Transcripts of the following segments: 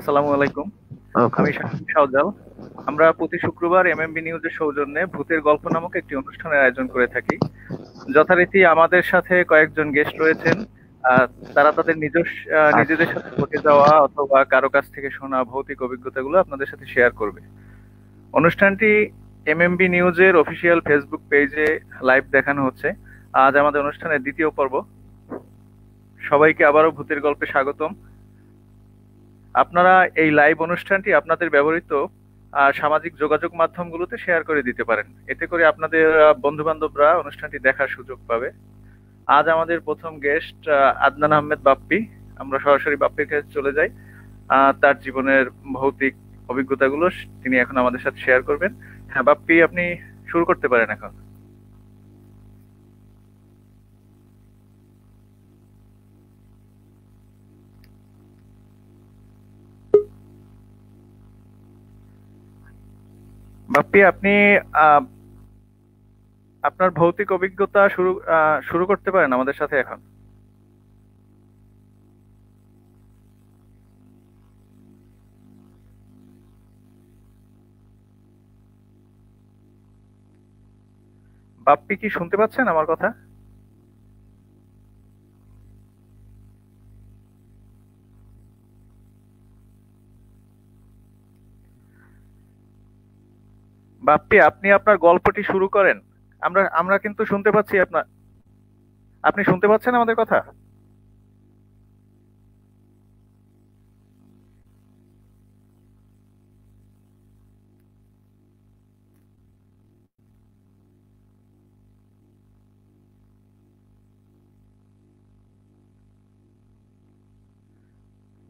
আসসালামু আলাইকুম। ওকে। আমি শাহজাল। আমরা প্রতি শুক্রবার এমএমবি নিউজের সৌজন্যে ভূতের গল্প নামক একটি অনুষ্ঠানের আয়োজন করে থাকি। যথারীতি আমাদের সাথে কয়েকজন গেস্ট রয়েছেন। আহ, তারা তাদের নিজেদের আচ্ছা। সাথে ঘটে যাওয়া অথবা কারো কাছ থেকে শোনা ভৌতিক অভিজ্ঞতাগুলো আপনাদের সাথে শেয়ার করবে। অনুষ্ঠানটি এমএমবি নিউজের অফিসিয়াল ফেসবুক পেজে লাইভ দেখানো হচ্ছে। আজ আমাদের অনুষ্ঠানের দ্বিতীয় পর্ব। সবাইকে আবারও ভূতের গল্পে স্বাগতম। আপনারা এই লাইভ অনুষ্ঠানটি আপনাদের ব্যবহৃত সামাজিক যোগাযোগ মাধ্যমগুলোতে শেয়ার করে দিতে পারেন। এতে করে আপনাদের বন্ধু বান্ধবরা অনুষ্ঠানটি দেখার সুযোগ পাবে। আজ আমাদের প্রথম গেস্ট আদনান আহমেদ বাপ্পি। আমরা সরাসরি বাপ্পির কাছে চলে যাই। তার জীবনের ভৌতিক অভিজ্ঞতাগুলো তিনি এখন আমাদের সাথে শেয়ার করবেন। হ্যাঁ বাপ্পি, আপনি শুরু করতে পারেন এখন। বাপ্পি, আপনি আহ, আপনার ভৌতিক অভিজ্ঞতা শুরু করতে পারেন আমাদের সাথে এখন। বাপ্পি, কি শুনতে পাচ্ছেন আমার কথা? বাপ্পি, আপনি আপনার গল্পটি শুরু করেন। আমরা আমরা কিন্তু শুনতে পাচ্ছি আপনি শুনতে পাচ্ছেন আমাদের কথা?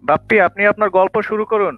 বাপ্পি, আপনি আপনার গল্প শুরু করুন।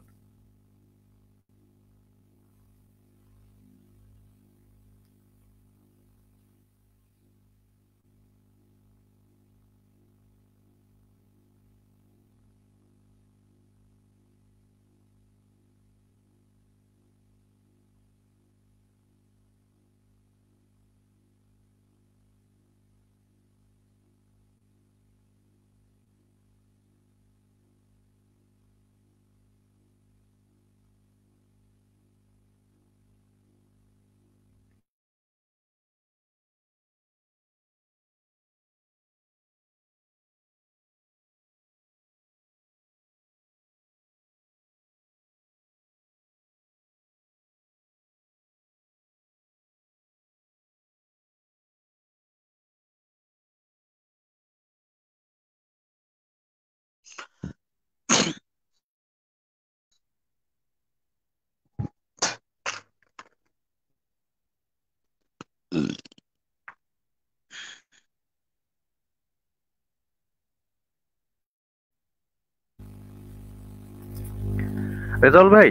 রেজাউল ভাই,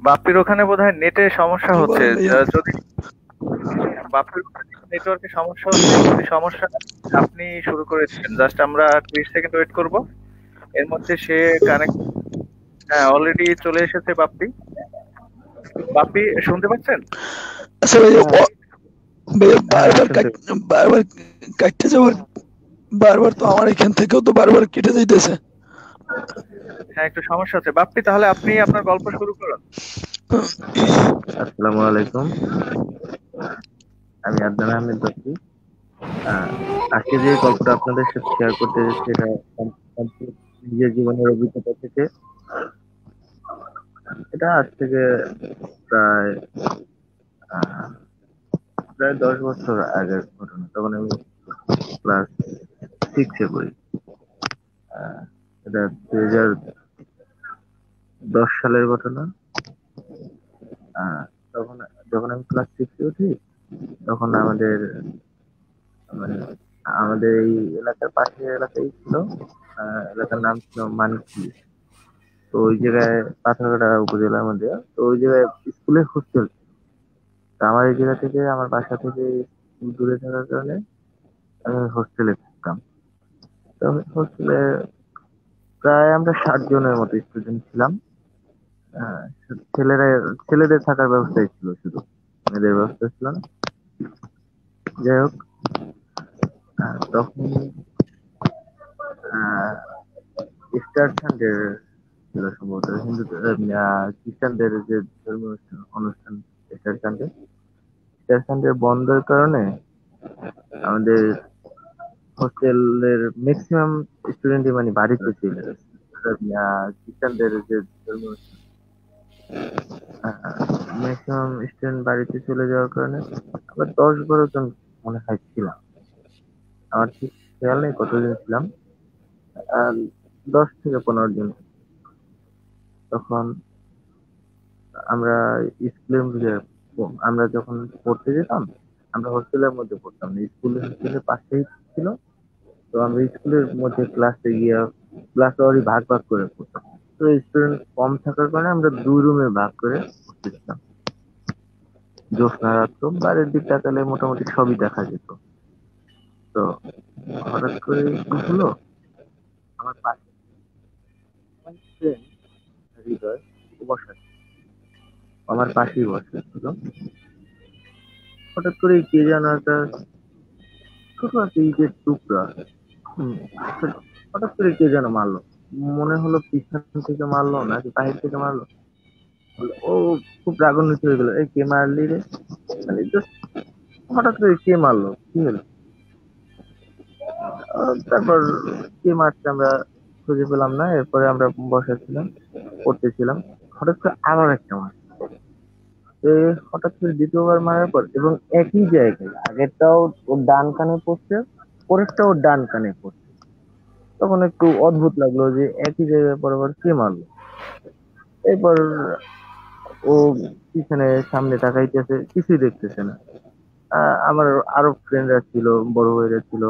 বাপ্পির ওখানে বোধহয় নেটের সমস্যা জি হচ্ছে। বলেন ভাইয়া। যদি বাপ্পির ওখানে নেটওয়ার্কের সমস্যা হচ্ছে, যদি সমস্যা হয়, আপনি শুরু করে দিবেন। জাস্ট আমরা 20 সেকেন্ড ওয়েট করব। এর মধ্যে সে কানেক্ট। হ্যাঁ, অলরেডি চলে এসেছে বাপ্পি। বাপ্পি, শুনতে পাচ্ছেন? আচ্ছা ভাইয়া, হ্যাঁ, ভাইয়া হ্যাঁ, শুনতে বারবার কাটতে যাওয়ার, বারবার তো আমার এখান থেকেও তো বারবার কেটে যাইতেছে। হ্যাঁ, একটু সমস্যা হচ্ছে। বাপ্পি, তাহলে আপনি আপনার গল্প শুরু করুন। আসসালামু আলাইকুম। আমি আদনান আহমেদ বাপ্পি। আহ, আজকে যে গল্পটা আপনাদের সাথে শেয়ার করতে যাচ্ছি এটা সম্পূর্ণ নিজের জীবনের অভিজ্ঞতা থেকে। এটা আজ থেকে প্রায় আহ, প্রায় 10 বছর আগের ঘটনা। তখন আমি ক্লাস 6-এ পড়ি। আহ, এটা 2010 সালের ঘটনা। আহ, তখন যখন আমি ক্লাস 6-এ উঠি, তখন মানে আমাদের এই এলাকার পাশের এলাকায় ছিল। এলাকার নাম ছিল মানিকপুর। তো ওই জায়গায় পাথরঘাটা উপজেলার মধ্যে। তো ওই জায়গায় স্কুলের হোস্টেল। তো আমার এই জায়গা থেকে, আমার বাসা থেকে স্কুল দূরে থাকার কারণে আমি হোস্টেলে থাকতাম। তো হোস্টেলে প্রায় আমরা 60 জনের মতো স্টুডেন্ট ছিলাম। আহ, ছেলেরা ছেলেদের থাকার ব্যবস্থাই ছিল শুধু, মেয়েদের ব্যবস্থা ছিল না। যাই হোক, তখন স্টার সানডে ছিল সম্ভবত হিন্দু খ্রিস্টানদের যে ধর্মীয় অনুষ্ঠান স্টার সানডে। স্টার সানডে বন্ধের কারণে আমাদের হোস্টেলের ম্যাক্সিমাম স্টুডেন্টই মানে বাড়িতে ছিল। খ্রিস্টানদের যে ধর্মীয় ম্যাক্সিমাম স্টুডেন্ট বাড়িতে চলে যাওয়ার কারণে আবার 10-12 জন মনে হয় ছিলাম। আমার ঠিক খেয়াল নেই কতজন ছিলাম। আর 10 থেকে 15 জন। তখন আমরা স্কুলের মধ্যে আমরা যখন পড়তে যেতাম, আমরা হোস্টেলের মধ্যে পড়তাম না, স্কুলের পাশেই ছিল। তো আমরা স্কুলের মধ্যে ক্লাসে গিয়ে ক্লাস ওরই ভাগ ভাগ করে পড়তাম। তো স্টুডেন্ট কম থাকার কারণে আমরা 2 রুমে ভাগ করে পড়তেছিলাম। জ্যোৎস্না রাত তো বাইরের দিক তাকালে মোটামুটি সবই দেখা যেত। তো হঠাৎ করে কি হলো, আমার পাশে আমার ফ্রেন্ড হৃদয় ও বসা ছিল। আমার পাশেই বসা ছিল। হঠাৎ করে কে যেন একটা ছোট একটা ইটের টুকরা হুম, হঠাৎ করে কে যেন মারলো। মনে হলো পিছন থেকে মারলো নাকি বাহির থেকে মারলো। ও খুব রাগান্বিত হয়ে গেল, এই কে মারলি রে, মানে just হঠাৎ করে কে মারলো, কি হলো। তারপর কে মারছে আমরা খুঁজে পেলাম না। এরপরে আমরা বসা ছিলাম, পড়তেছিলাম। হঠাৎ করে আবার একটা মার, এ হঠাৎ করে দ্বিতীয়বার মারার পর এবং একই জায়গায়, আগেরটাও ওর ডান কানে পড়ছে, পরেরটাও ওর ডান কানে পড়ছে। তখন একটু অদ্ভুত লাগলো যে একই জায়গায় পরবার কে মারলো। এরপর ও পিছনে সামনে তাকাইতেছে, কিছুই দেখতেছে না। আমার আরো ফ্রেন্ডরা ছিল, বড় ভাইরা ছিল।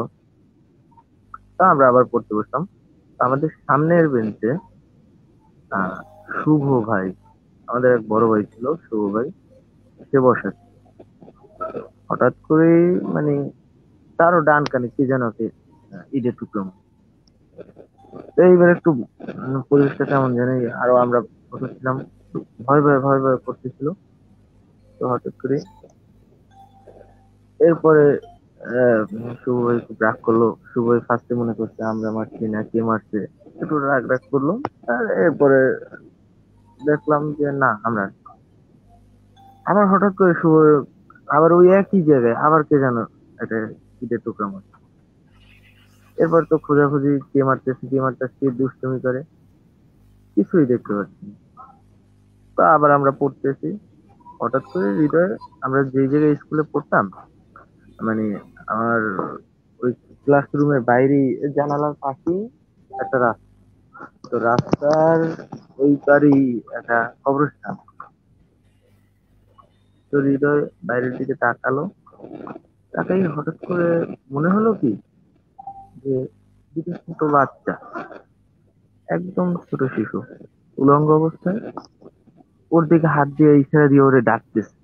তা আমরা আবার পড়তে বসলাম। তো আমাদের সামনের বেঞ্চে আহ শুভ ভাই, আমাদের এক বড় ভাই ছিল, শুভ ভাই, সে বসা ছিল। হঠাৎ করে মানে তারও ডান কানে কি যেন ওকে ইটের টুকরো মারলো। তো এইবার একটু পরিবেশটা কেমন জানি, আরো আমরা বসেছিলাম, ভয় ভয় ভয় ভয় করতেছিল। তো হঠাৎ করে এরপরে শুভ ভাই খুব রাগ করলো। শুভ ভাই ফার্স্টে মনে করছে আমরা মারছি না, কে মারছে, একটু রাগ রাগ করলো। আর এরপরে দেখলাম যে না আমরা না। আবার হঠাৎ করে শুভ আবার ওই একই জায়গায় আবার কে যেন একটা ইটের টুকরা মারছে। এরপর তো খোঁজাখুঁজি, কে মারতেছে কে মারতেছে, কে দুষ্টুমি করে, কিছুই দেখতে পাচ্ছি না। তো আবার আমরা পড়তেছি। হঠাৎ করে হৃদয়, আমরা যে জায়গায় স্কুলে পড়তাম, মানে আমার ওই ক্লাসরুমের বাইরে জানালার পাশেই একটা রাস্তা। তো রাস্তার ওই পারেই একটা কবরস্থান। তো হৃদয় বাইরের দিকে তাকালো, তাকাই হঠাৎ করে মনে হলো কি যে দুটো ছোট বাচ্চা, একদম ছোট শিশু, উলঙ্গ অবস্থায় ওর দিকে হাত দিয়ে ইশারা দিয়ে ওরে ডাকতেছে।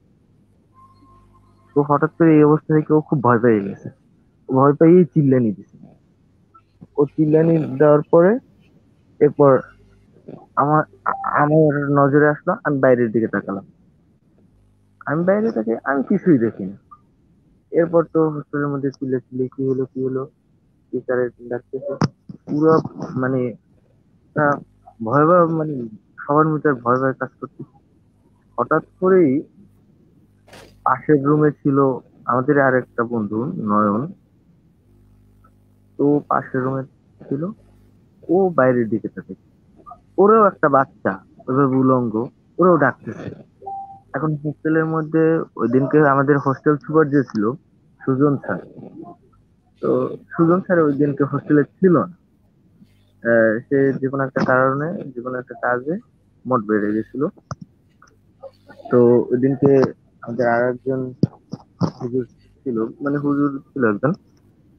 তো হঠাৎ করে এই অবস্থা থেকে ও খুব ভয় পেয়ে গেছে। ও ভয় পেয়েই চিল্লানি দিছে। ও চিল্লানি দেওয়ার পরে এরপর আমার নজরে আসলো, আমি বাইরের দিকে তাকালাম। আমি বাইরে তাকে আমি কিছুই দেখি না। এরপর তো হোস্টেলের মধ্যে চিল্লে কি হলো কি হলো, টিচারের ডাকতেছে। পুরো মানে একটা ভয় ভয় মানে সবার মধ্যে ভয় ভয় কাজ করছে। হঠাৎ করেই পাশের রুমে ছিল আমাদের আরেকটা বন্ধু নয়ন। তো পাশের রুমে ছিল, ও বাইরের দিকে থাকে, ওরও একটা বাচ্চা ওইভাবে উলঙ্গ, ওরাও ডাকতেছে। এখন হোস্টেলের মধ্যে ওই দিনকে আমাদের হোস্টেল সুপার যে ছিল সুজন স্যার। তো সুজন স্যার ওই দিনকে হোস্টেলে ছিল না। সে যে কোনো একটা কারণে, যে কোনো একটা কাজে মোট বেড়ে গেছিল। তো ওই দিনকে আমাদের আর একজন হুজুর ছিল, মানে হুজুর ছিল একজন,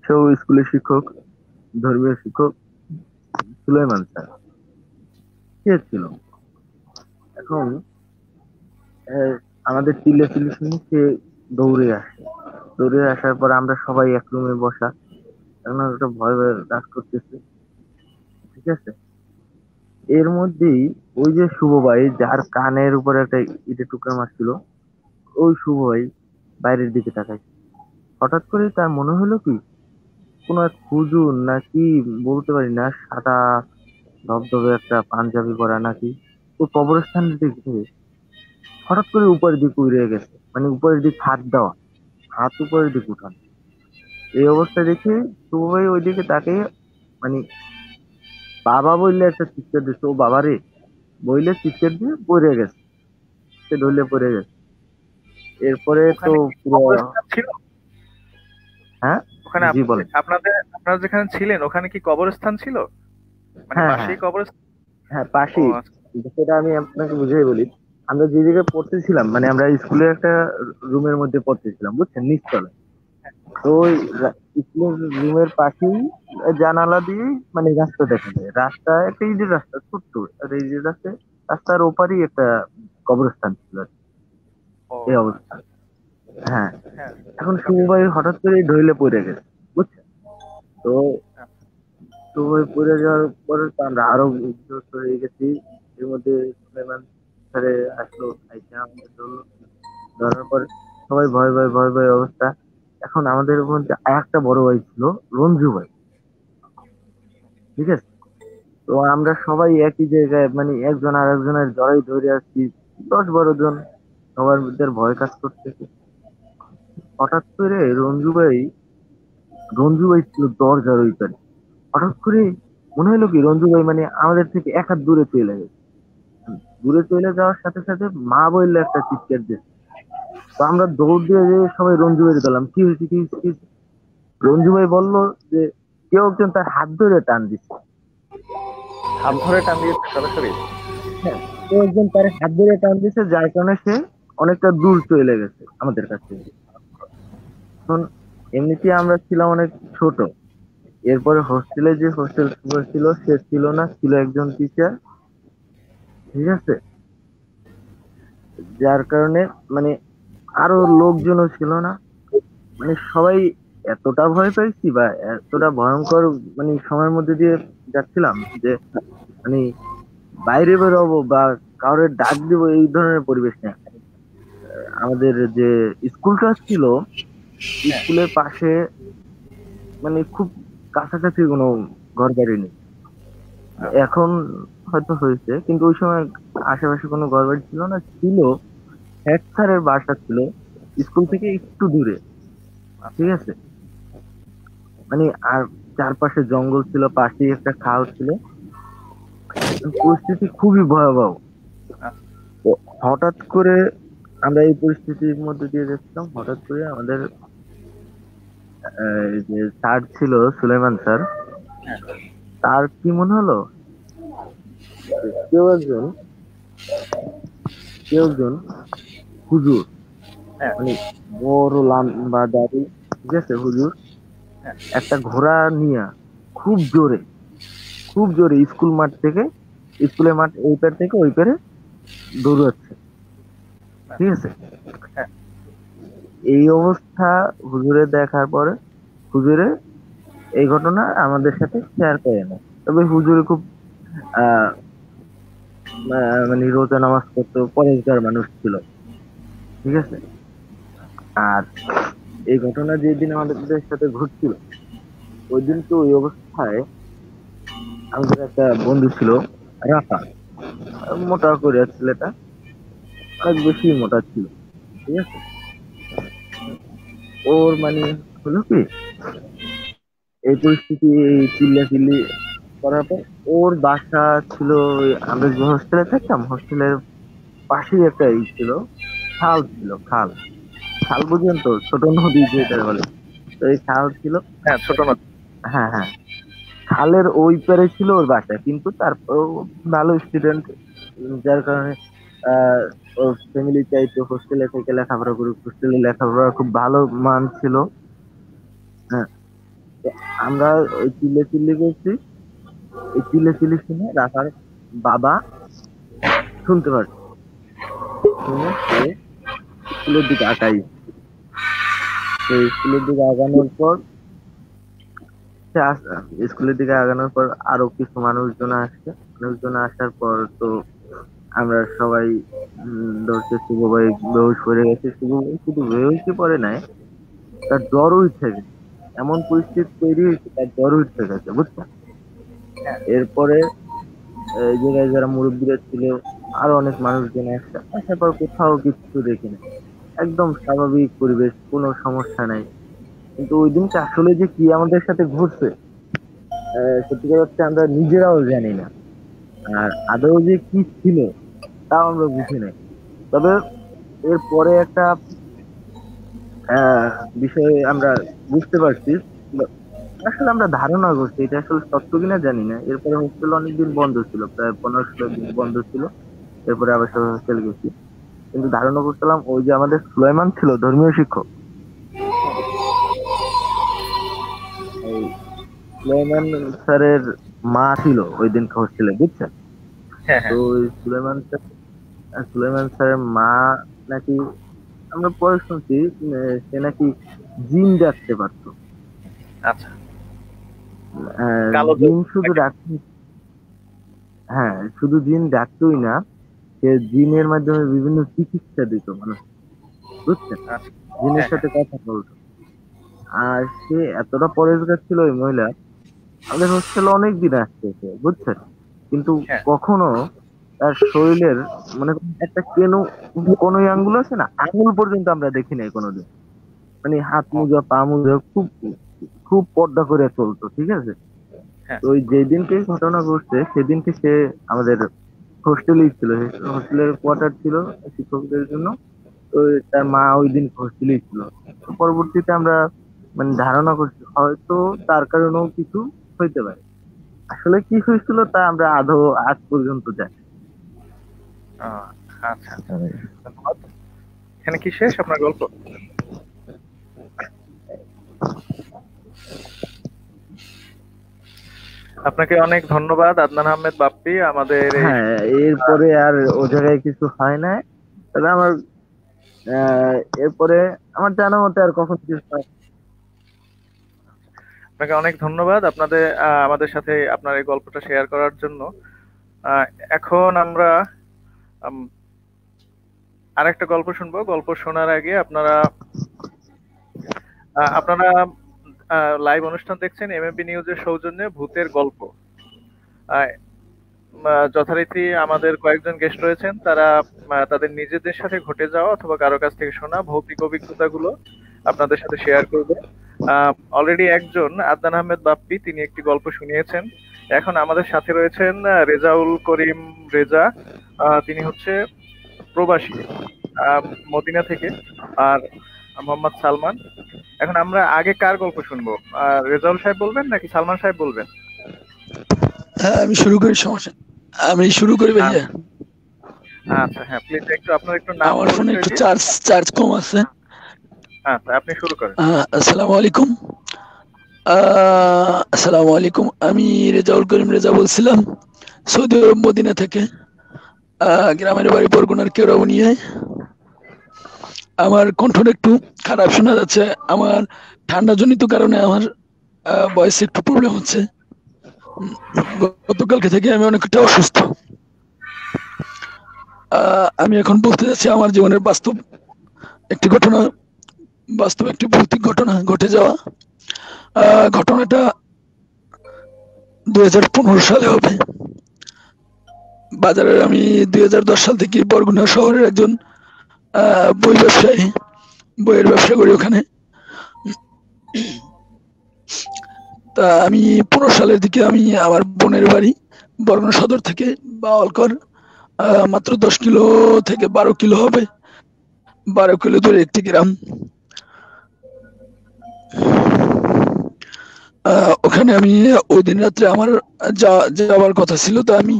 সেও স্কুলের শিক্ষক, ধর্মীয় শিক্ষক, সুলাইমান স্যার, সে ছিল। এখন আহ, আমাদের চিল্লাচিল্লি শুনে সে দৌড়ে আসে। দৌড়ে আসার পর আমরা সবাই এক রুমে বসা। এখন একটা ভয় ভয় কাজ করতেছে, ঠিক আছে। এর মধ্যেই ওই যে শুভ ভাই যার কানের উপরে একটা ইটের টুকরা মারছিল, ওই শুভ ভাই বাইরের দিকে তাকায়। হঠাৎ করে তার মনে হলো কি কোন এক হুজুর নাকি বলতে পারি না, সাদা ধবধবে একটা পাঞ্জাবি পরা নাকি, তো কবরস্থানের দিকে হঠাৎ করে উপরের দিকে উড়ে গেছে, মানে উপরের দিক হাত দেওয়া, হাত উপরের দিকে উঠানো। এই অবস্থা দেখে শুভ ভাই ওইদিকে তাকে মানে বাবা বললে একটা চিৎকার দিচ্ছে, ও বাবা রে বইলে চিৎকার দিয়ে পড়ে গেছে, সে ঢলে পড়ে গেছে। এরপরে তো ওখানে কি পুরো, কবরস্থান ছিল? হ্যাঁ ওখানে জি বলেন। আপনারা যেখানে ছিলেন ওখানে কি কবরস্থান ছিল? মানে হ্যাঁ হ্যাঁ পাশেই কবরস্থান? হ্যাঁ ও পাশেই। আচ্ছা। সেটা আমি আপনাকে বুঝিয়ে বলি। আমরা যে জায়গায় পড়তেছিলাম, মানে আমরা স্কুলের একটা রুমের মধ্যে পড়তেছিলাম, বুঝছেন, নিচতলায়। তো ওই স্কুলের রুমের পাশেই জানালা দিয়ে মানে রাস্তা দেখা যায়, রাস্তা একটা ইটের রাস্তা ছোট্ট, আর এই যে রাস্তার ওপারেই একটা কবরস্থান ছিল আর কি। ও এই আচ্ছা। অবস্থা। হ্যাঁ, হ্যাঁ, এখন শুভ গভীর। ভাই হঠাৎ করে ঢইলে পড়ে গেছে, বুঝছেন। তো হ্যাঁ, শুভ ভাই পড়ে যাওয়ার পরে তো আমরা আরো বিধ্বস্ত হয়ে গেছি। এর মধ্যে সুলেমান স্যারে আসলো, আইসা আমাদের ধরলো, ধরার পর সবাই ভয় ভয় ভয় ভয় অবস্থা। এখন আমাদের মধ্যে আর একটা বড় ভাই ছিল, রঞ্জু ভাই, ঠিক আছে। তো আমরা সবাই একই জায়গায়, মানে একজন আর একজনের জড়াই ধরে আসছি, 10-12 জন, সবার মধ্যে ভয় কাজ করতেছে। হঠাৎ করে রঞ্জু ভাই ছিল দরজার ওই পারে। হঠাৎ করে মনে হলো কি রঞ্জু ভাই মানে আমাদের থেকে এক হাত দূরে চলে গেছে। দূরে চলে যাওয়ার সাথে সাথে মা বললে একটা চিৎকার দিচ্ছে। তো আমরা দৌড় দিয়ে যেয়ে সবাই রঞ্জু ভাই দিলাম, কি হয়েছে কি হয়েছে, কি হয়েছে? রঞ্জু ভাই বললো যে কেউ একজন তার হাত ধরে টান দিচ্ছে। হাত ধরে টান দিয়েছে সরাসরি? হ্যাঁ, কেউ একজন তার হাত ধরে টান দিচ্ছে, যার কারণে সে অনেকটা দূর চলে গেছে আমাদের কাছ থেকে। এখন এমনিতে আমরা ছিলাম অনেক ছোট। এরপরে হোস্টেলে যে হোস্টেল সুপার ছিল সে ছিল না, ছিল একজন টিচার, ঠিক আছে। যার কারণে মানে আরো লোকজনও ছিল না, মানে সবাই এতটা ভয় পাইছি বা এতটা ভয়ঙ্কর মানে সময়ের মধ্যে দিয়ে যাচ্ছিলাম যে মানে বাইরে বেরোবো বা কাউরে ডাক দিব এই ধরনের পরিবেশ নেই। আমাদের যে স্কুলটা ছিল, হ্যাঁ। স্কুলের পাশে মানে খুব কাছাকাছি কোনো ঘর বাড়ি নেই। আচ্ছা। এখন হয়তো হয়েছে, কিন্তু ওই সময় আশেপাশে কোনো ঘর বাড়ি ছিল না, ছিল হেড স্যারের বাসা ছিল স্কুল থেকে একটু দূরে, আচ্ছা। ঠিক আছে। মানে আর চারপাশে জঙ্গল ছিল, পাশেই একটা খাল ছিল, পরিস্থিতি খুবই ভয়াবহ। আচ্ছা। তো হঠাৎ করে আমরা এই পরিস্থিতির মধ্যে দিয়ে যাচ্ছিলাম, হঠাৎ করে আমাদের যে স্যার ছিল সুলেমান স্যার, হ্যাঁ। তার কি মনে হলো যে কেউ একজন হুজুর, হ্যাঁ। মানে বড় লম্বা দাড়ি, ঠিক আছে, হুজুর হ্যাঁ। একটা ঘোড়া নিয়ে খুব জোরে খুব জোরে স্কুলের মাঠ এই পার থেকে ওই পারে দৌড়াচ্ছে, ঠিক আছে। হ্যাঁ। এই অবস্থা হুজুরে দেখার পরে হুজুরে এই ঘটনা আমাদের সাথে শেয়ার করে না, তবে হুজুরে খুব আহ মানে রোজা নামাজ করতো, পরেশগার মানুষ ছিল, ঠিক আছে। আর এই ঘটনা যেদিন আমাদের সাথে ঘটছিল, ওই দিন তো ওই অবস্থায় আমাদের একটা বন্ধু ছিল, রাফা, মোটা করে ছেলেটা, অনেক বেশি মোটা ছিল, ঠিক আছে। ওর মানে হলো কি এই পরিস্থিতি, এই চিল্লাচিল্লি করার পর ওর বাসা ছিল আমরা যে হোস্টেলে থাকতাম, হোস্টেলের পাশেই একটা ছিল, খাল ছিল, খাল, খাল বুঝেন তো, ছোট নদী যেটা বলে, তো এই খাল ছিল। হ্যাঁ, ছোট নদী। হ্যাঁ হ্যাঁ, খালের ওই পারে ছিল ওর বাসা, কিন্তু তারপর ভালো স্টুডেন্ট, যার কারণে আহ ওর ফ্যামিলি চাইতো হোস্টেলে থেকে লেখাপড়া করুক, হোস্টেলে লেখাপড়া খুব ভালো মান ছিল। হ্যাঁ, তো আমরা ওই চিল্লি করছি, এই চিল্লি শুনে রাখার বাবা শুনতে পারছে, শুনে সে স্কুলের দিকে আগাই, সেই স্কুলের দিকে আগানোর পর স্কুলের দিকে আগানোর পর আরো কিছু মানুষজন আসার পর তো আমরা সবাই ধরছে শুভ ভাই বেহুশ পড়ে গেছে, শুভ ভাই শুধু বেহুশই পড়ে নাই, তার জ্বর উঠে গেছে, এমন পরিস্থিতি তৈরি হয়েছে তার জ্বর উঠে গেছে, বুঝছেন। হ্যাঁ। এরপরে এই জায়গায় যারা মুরব্বীরা ছিল, আরো অনেক মানুষজন একসাথে আসার পর কোথাও কিছু দেখি না, একদম স্বাভাবিক পরিবেশ, কোনো সমস্যা নাই। কিন্তু ওই দিনটা আসলে যে কি আমাদের সাথে ঘটছে, সত্যিকার হচ্ছে আমরা নিজেরাও জানি না। আর আদৌ যে কি ছিল তাও আমরা বুঝি নাই। তবে এরপরে একটা বিষয়ে আমরা বুঝতে পারছি, আসলে আমরা ধারণা করছি এটা আসলে সত্য কিনা জানি না। এরপরে হোস্টেল অনেকদিন বন্ধ ছিল, প্রায় 15-16 দিন বন্ধ ছিল। এরপরে আবার সবাই হোস্টেল গেছি, কিন্তু ধারণা করছিলাম ওই যে আমাদের সুলাইমান ছিল ধর্মীয় শিক্ষক, এই সুলাইমান স্যারের মা ছিল ওই দিন হোস্টেলে, বুঝছেন? হ্যাঁ, তো হ্যাঁ। ওই সুলাইমান স্যারের মা নাকি, আমরা পরে শুনছি সে নাকি জিন ডাকতে পারতো। আচ্ছা, কালো জাদু জিন শুধু নাকি? ডাকতে, হ্যাঁ শুধু জিন ডাকতোই না, সে জিনের মাধ্যমে বিভিন্ন চিকিৎসা দিত মানুষ, বুঝছেন? আচ্ছা। জিনের হ্যাঁ, হ্যাঁ। সাথে কথা বলতো। আর সে এতটা পরেশগার ছিল ওই মহিলা, আমাদের হোস্টেলে অনেক দিন আসতেছে, বুঝছেন? কিন্তু হ্যাঁ। কখনো তার শরীরের, মানে একটা কোনো আঙ্গুল আছে না, আঙ্গুল পর্যন্ত আমরা দেখি নাই কোনোদিন। মানে হাত ও, মোজা পা মোজা খুব খুব পর্দা করে চলতো, ঠিক আছে? হ্যাঁ। তো ওই যেদিনকে ঘটনা ঘটছে সেদিনকে সে আমাদের হোস্টেলেই ছিল, হোস্টেলের কোয়ার্টার ছিল শিক্ষকদের জন্য। তো তার মা ওই দিন হোস্টেলেই ছিল। তো পরবর্তীতে আমরা মানে ধারণা করছি হয়তো তার কারণেও কিছু হইতে পারে। আসলে কি হয়েছিল তা আমরা আদৌ আজ পর্যন্ত জানি আহ, আচ্ছা, আচ্ছা। না। ধন্যবাদ। এখানে কি শেষ আপনার গল্প? আপনাকে অনেক ধন্যবাদ আদনান আহমেদ বাপ্পি, আমাদের এই হ্যাঁ, এরপরে আর ও জায়গায় কিছু হয় না। তবে আমার আহ এরপরে আমার জানা মতে আর কখন কিছু হয়। আপনাকে অনেক ধন্যবাদ আপনাদের আমাদের সাথে আপনার এই গল্পটা শেয়ার করার জন্য। আহ, এখন আমরা উম, আরেকটা গল্প শুনবো। গল্প শোনার আগে আপনারা লাইভ অনুষ্ঠান দেখছেন এমএমপি নিউজের সৌজন্যে ভূতের গল্প। আহ, যথারীতি আমাদের কয়েকজন গেস্ট রয়েছেন, তারা তাদের নিজেদের সাথে ঘটে যাওয়া অথবা কারো কাছ থেকে শোনা ভৌতিক অভিজ্ঞতাগুলো আপনাদের সাথে শেয়ার করবে। অলরেডি একজন আদনান আহমেদ বাপ্পি তিনি একটি গল্প শুনিয়েছেন। এখন আমাদের সাথে রয়েছেন রেজাউল করিম রেজা। তিনি হচ্ছে প্রবাসী, মদিনা থেকে। আর মোহাম্মদ সালমান। এখন আমরা আগে কার গল্প শুনবো? রেজাউল সাহেব বলবেন নাকি সালমান সাহেব বলবেন? হ্যাঁ, আমি শুরু করি, সমস্যা নেই। আমি শুরু করি ভাইয়া। আচ্ছা, হ্যাঁ, প্লিজ আপনার একটু নাম আমার ফোনে পরিচয় একটু দিয়ে। চার্জ কম আছে। আচ্ছা, আপনি শুরু করেন। আসসালামু আলাইকুম। আসসালামু আলাইকুম, আমি রেজাউল করিম রেজা বলছিলাম সৌদি আরব মদিনা থেকে। গ্রামের বাড়ি বরগুনার কেরাউনিয়ায়। আমার কণ্ঠটা একটু খারাপ শোনা যাচ্ছে। আমার ঠান্ডা জনিত কারণে আমার ভয়েসে একটু প্রবলেম হচ্ছে। উম, গতকালকে থেকে আমি অনেকটা অসুস্থ। আমি এখন বলতে যাচ্ছি আমার জীবনের একটি ঘটনা বাস্তব একটি ভৌতিক ঘটনা ঘটে যাওয়া। ঘটনাটা 2015 সালে হবে। বাজারের আমি 2010 সাল থেকে বরগুনা শহরের একজন বই ব্যবসায়ী, বইয়ের ব্যবসা করি ওখানে। তা আমি 15 সালের দিকে আমি আমার বোনের বাড়ি বরগুনা সদর থেকে বাওয়ালকর, মাত্র 10 কিলো থেকে 12 কিলো হবে, 12 কিলো দূরে একটি গ্রাম। ওখানে আমি ওই দিন রাত্রে আমার যাওয়ার কথা ছিল। তো আমি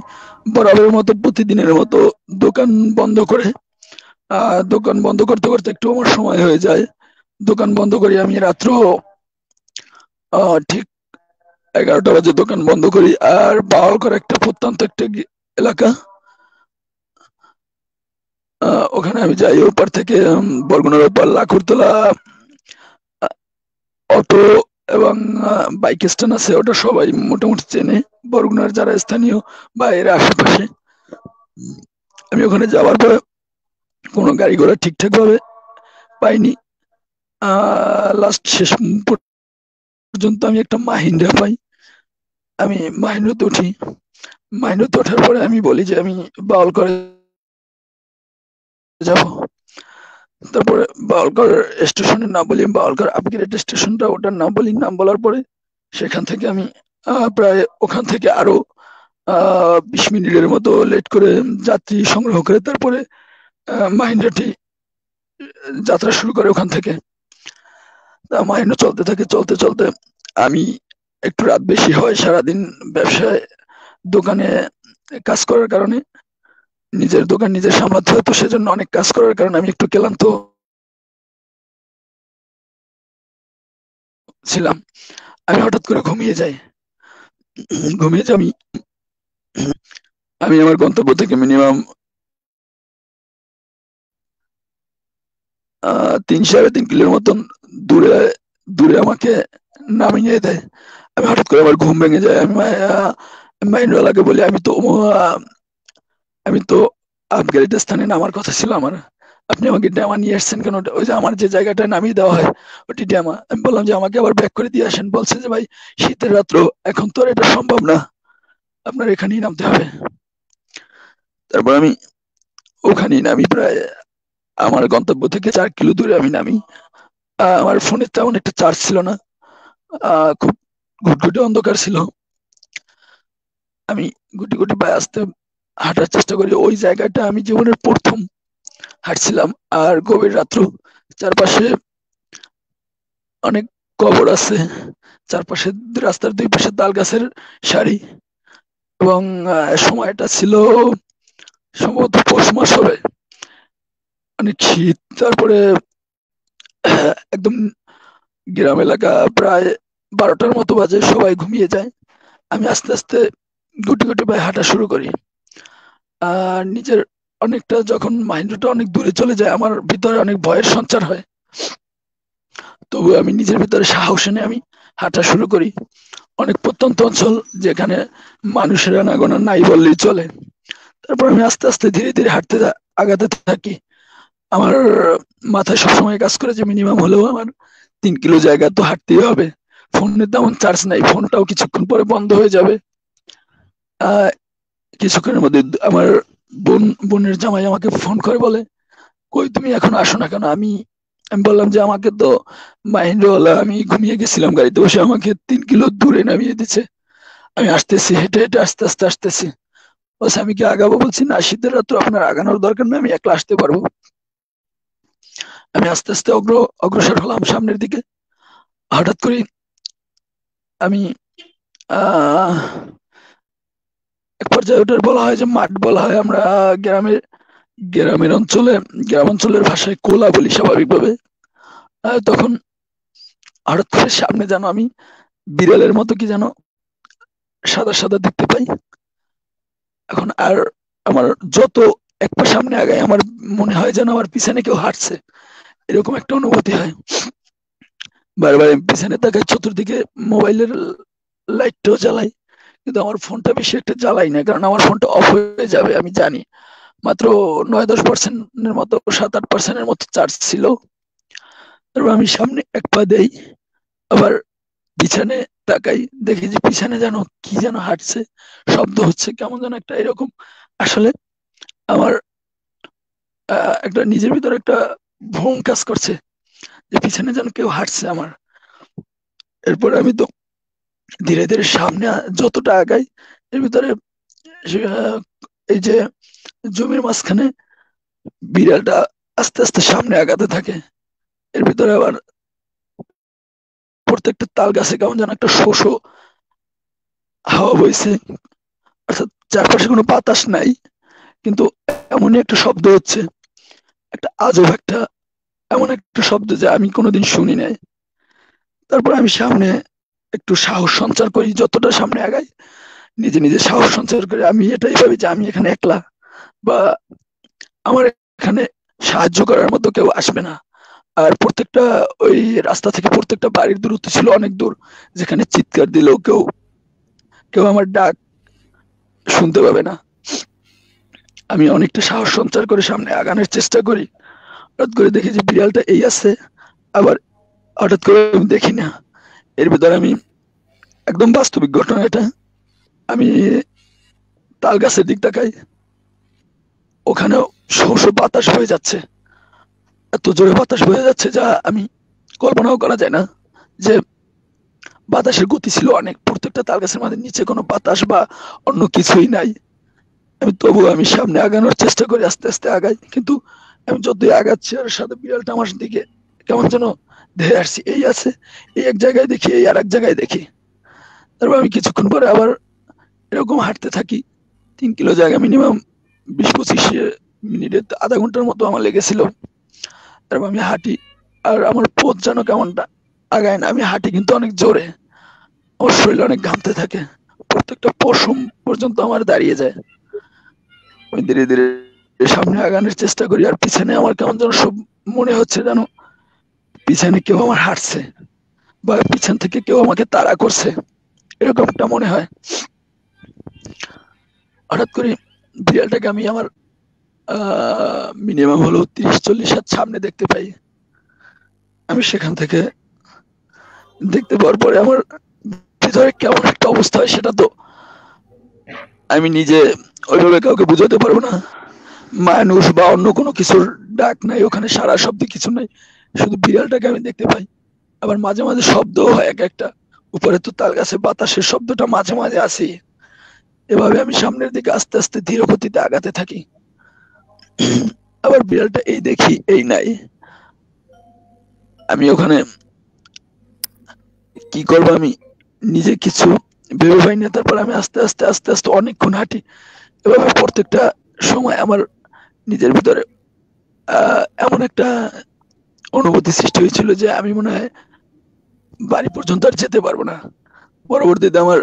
বরাবরের মতো প্রতিদিনের মতো দোকান বন্ধ করে, দোকান বন্ধ করতে করতে একটু আমার সময় হয়ে যায়। দোকান বন্ধ করি আমি রাত্র ঠিক 11টা বাজে দোকান বন্ধ করি। আর বাওয়ালকর একটা প্রত্যন্ত একটা এলাকা, ওখানে আমি যাই। ওপার থেকে বরগুনার ওপার লাখুরতলা অটো এবং বাইক স্ট্যান্ড আছে, ওটা সবাই মোটামুটি চেনে, বরগুনার যারা স্থানীয় বা এর আশেপাশে। আমি ওখানে যাওয়ার পরে কোনো গাড়ি ঘোড়া ঠিকঠাক ভাবে পাইনি। লাস্ট শেষ পর্যন্ত আমি একটা মাহিন্দ্রা পাই। আমি মাহিন্দ্রাতে উঠি। মাইনতে ওঠার পরে আমি বলি যে আমি বাউল করে যাব। তারপরে বাউলকর স্টেশনের নাম বলি, বাউলকর আপগ্রেড স্টেশনটা, ওটার নাম বলি। নাম বলার পরে সেখান থেকে আমি প্রায় ওখান থেকে আরো 20 মিনিটের মতো লেট করে যাত্রী সংগ্রহ করে তারপরে মাহিন্দ্রাটি যাত্রা শুরু করে ওখান থেকে। মাহিন্দ্রা চলতে থাকে, চলতে চলতে আমি একটু রাত বেশি হয়। সারাদিন ব্যবসায় দোকানে কাজ করার কারণে, নিজের দোকান নিজের সামলাতে হয়, তো সেজন্য অনেক কাজ করার কারণে আমি একটু ক্লান্ত ছিলাম। আমি হঠাৎ করে ঘুমিয়ে যাই। ঘুমিয়ে যাই আমি আমি আমার গন্তব্য থেকে মিনিমাম 3-3.5 কিলোর মতন দূরে দূরে আমাকে নামিয়ে দেয়। আমি হঠাৎ করে আমার ঘুম ভেঙে যায়। আমি মাইন্ডওয়ালাকে বলি, আমি তো আপগ্রেড স্থানে নামার কথা ছিল আমার, আপনি আমাকে ড্যামা নিয়ে এসছেন কেন? ওই যে আমার যে জায়গাটায় নামিয়ে দেওয়া হয় ওটি ড্যামা। আমি বললাম যে আমাকে আবার ব্যাক করে দিয়ে আসেন। বলছে যে ভাই, শীতের রাত্র, এখন তো আর এটা সম্ভব না, আপনার এখানেই নামতে হবে। তারপর আমি ওখানেই নামি। প্রায় আমার গন্তব্য থেকে 4 কিলো দূরে আমি নামি। আমার ফোনে তেমন একটা চার্জ ছিল না, খুব ঘুটঘুটে অন্ধকার ছিল। আমি গুটি গুটি পায়ে আসতে হাঁটার চেষ্টা করি। ওই জায়গাটা আমি জীবনের প্রথম হাঁটছিলাম। আর গভীর রাত্র, চারপাশে অনেক কবর আছে, চারপাশে রাস্তার দুই পাশে তাল গাছের সারি, এবং সময়টা ছিল সম্ভবত পৌষ মাস হবে। অনেক শীত। তারপরে একদম গ্রাম এলাকা, প্রায় 12টার মতো বাজে, সবাই ঘুমিয়ে যায়। আমি আস্তে আস্তে গুটি গুটি পায়ে হাঁটা শুরু করি। আর নিজের অনেকটা যখন মাইন্ডটা অনেক দূরে চলে যায়, আমার ভিতরে অনেক ভয়ের সঞ্চার হয়। তবু আমি নিজের ভিতরে সাহস এনে আমি হাঁটা শুরু করি। অনেক প্রত্যন্ত অঞ্চল, যেখানে মানুষের আনাগোনা নাই বললেই চলে। তারপর আমি আস্তে আস্তে ধীরে ধীরে আগাতে থাকি। আমার মাথায় সবসময় কাজ করে যে মিনিমাম হলেও আমার 3 কিলো জায়গা তো হাঁটতেই হবে। ফোনে তেমন চার্জ নাই, ফোনটাও কিছুক্ষণ পরে বন্ধ হয়ে যাবে। আহ কিছুক্ষণের মধ্যে আমার বোনের জামাই আমাকে ফোন করে বলে, কই তুমি এখন আসো না কেন? আমি আমি বললাম যে আমাকে তো মাহিন্দ্রওয়ালা, আমি ঘুমিয়ে গেছিলাম গাড়িতে বসে, আমাকে 3 কিলো দূরে নামিয়ে দিচ্ছে। আমি আসতেছি, হেঁটে হেঁটে আস্তে আস্তে আসতেছি। বলছে আমি কি আগাবো? বলছি না, শীতের রাত্রে আপনার আগানোর দরকার নেই, আমি একলা আসতে পারবো। আমি আস্তে আস্তে অগ্রসর হলাম সামনের দিকে। হঠাৎ করে আমি আহ এক পর্যায়ে ওটার বলা হয় যে মাঠ বলা হয়। আমরা গ্রামের গ্রামের অঞ্চলে, গ্রাম অঞ্চলের ভাষায় কোলা বলি স্বাভাবিকভাবে। তখন হঠাৎ করে সামনে যেন আমি বিড়ালের মতো কি যেন সাদা সাদা দেখতে পাই। এখন আর আমার যত এক পা সামনে আগায়, আমার মনে হয় যেন আমার পিছনে কেউ হাঁটছে, এরকম একটা অনুভূতি হয়। বারবার আমি পিছনে তাকাই, চতুর্দিকে মোবাইলের লাইটটাও জ্বালাই, কিন্তু আমার ফোনটা বেশি একটা জ্বালাই না, কারণ আমার ফোনটা অফ হয়ে যাবে আমি জানি। মাত্র 9-10%-এর মতো, 7-8%-এর মতো চার্জ ছিল। তারপর আমি সামনে এক পা দেই, আবার পিছনে তাকাই, দেখি যে পিছনে যেন কি যেন হাঁটছে, শব্দ হচ্ছে কেমন যেন একটা এরকম। আসলে আমার একটা নিজের ভিতরে একটা ভ্রম কাজ করছে যে পিছনে যেন কেউ হাঁটছে আমার। এরপরে আমি তো ধীরে ধীরে সামনে যতটা আগাই, এর ভিতরে আহ, এই যে জমির মাঝখানে বিড়ালটা আস্তে আস্তে সামনে আগাতে থাকে। এর ভিতরে আবার প্রত্যেকটা তাল গাছে কেমন যেন একটা শোষো হাওয়া বইছে, অর্থাৎ চারপাশে কোনো বাতাস নাই, কিন্তু এমনই একটা শব্দ হচ্ছে, একটা আজব একটা, এমন একটা শব্দ যে আমি কোনোদিন শুনি নাই। তারপর আমি সামনে একটু সাহস সঞ্চার করি, যতটা সামনে আগাই নিজে নিজে সাহস সঞ্চার করে আমি এটাই ভাবি যে আমি এখানে একলা, বা আমার এখানে সাহায্য করার মতো কেউ আসবে না। আর প্রত্যেকটা ওই রাস্তা থেকে প্রত্যেকটা বাড়ির দূরত্ব ছিল অনেক দূর, যেখানে চিৎকার দিলেও কেউ কেউ আমার ডাক শুনতে পাবে না। আমি অনেকটা সাহস সঞ্চার করে সামনে আগানোর চেষ্টা করি। হঠাৎ করে দেখি যে বিড়ালটা এই আছে, আবার হঠাৎ করে আমি দেখি না। এর ভিতরে আমি, একদম বাস্তবিক ঘটনা এটা, আমি তাল গাছের দিক তাকাই, ওখানেও শোষ বাতাস বয়ে যাচ্ছে, এত জোরে বাতাস বয়ে যাচ্ছে যা আমি কল্পনাও করা যায় না যে বাতাসের গতি ছিল অনেক। প্রত্যেকটা তাল গাছের মাঝে নিচে কোনো বাতাস বা অন্য কিছুই নাই। আমি সামনে আগানোর চেষ্টা করি, আস্তে আস্তে আগাই, কিন্তু আমি যতই আগাচ্ছি আর সাথে বিড়ালটা আমার দিকে কেমন যেন ধেয়ে আসছি, এই আছে এই এক জায়গায় দেখি, এই আর এক জায়গায় দেখি। তারপর আমি কিছুক্ষণ পরে আবার এরকম হাঁটতে থাকি। 3 কিলো জায়গা মিনিমাম 20-25 মিনিটে, আধা ঘন্টার মতো আমার লেগেছিল। তারপর আমি হাঁটি, আর আমার পথ যেন কেমনটা আগায় না, আমি হাঁটি কিন্তু অনেক জোরে, আমার শরীর অনেক ঘামতে থাকে, প্রত্যেকটা পশম পর্যন্ত আমার দাঁড়িয়ে যায়। আমি ধীরে ধীরে সামনে আগানোর চেষ্টা করি, আর পিছনে আমার কেমন যেন সব মনে হচ্ছে যেন পিছনে কেউ আমার হাঁটছে বা পিছন থেকে কেউ আমাকে তাড়া করছে, এরকমটা মনে হয়। হঠাৎ করে বিড়ালটাকে আমি আমার মিনিমাম হলো 30-40 হাত সামনে দেখতে পাই। আমি সেখান থেকে দেখতে পাওয়ার পরে আমার ভিতরে কেমন একটা অবস্থা হয় সেটা তো আমি নিজে ওইভাবে কাউকে বুঝাতে পারবো না। মানুষ বা অন্য কোনো কিছুর ডাক নাই ওখানে, সারা শব্দ কিছু নাই, শুধু বিড়ালটাকে আমি দেখতে পাই। আবার মাঝে মাঝে শব্দ হয় এক একটা, উপরে তো তাল গাছে বাতাসের শব্দটা মাঝে মাঝে আসে। এভাবে আমি সামনের দিকে আস্তে আস্তে ধীর গতিতে আগাতে থাকি। আবার বিড়ালটা এই দেখি এই নাই, আমি ওখানে কি করবো আমি নিজে কিছু ভেবে পাই না। তারপর আমি আস্তে আস্তে আস্তে আস্তে অনেকক্ষণ হাঁটি। এভাবে প্রত্যেকটা সময় আমার নিজের ভিতরে এমন একটা অনুভূতি সৃষ্টি হয়েছিল যে আমি মনে হয় বাড়ি পর্যন্ত আর যেতে পারবো না। পরবর্তীতে আমার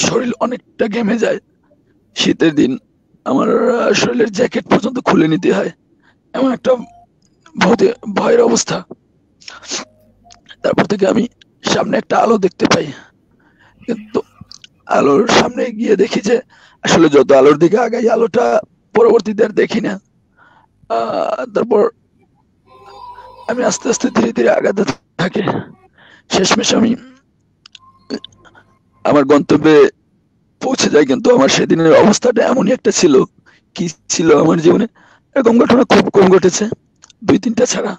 শরীর অনেকটা ঘেমে যায়, শীতের দিন আমার শরীরের জ্যাকেট পর্যন্ত খুলে নিতে হয়, এমন একটা ভয়ের অবস্থা। তারপর থেকে আমি সামনে একটা আলো দেখতে পাই, কিন্তু আলোর সামনে গিয়ে দেখি যে আসলে যত আলোর দিকে আগাই আলোটা পরবর্তীতে আর দেখি না। তারপর আমি আস্তে আস্তে ধীরে ধীরে আগাতে থাকি। শেষমেশ আমি আমার গন্তব্যে পৌঁছে যাই, কিন্তু আমার সেদিনের অবস্থাটা এমনই একটা ছিল, কি ছিল আমার জীবনে এরকম ঘটনা খুব কম ঘটেছে, 2-3টা ছাড়া।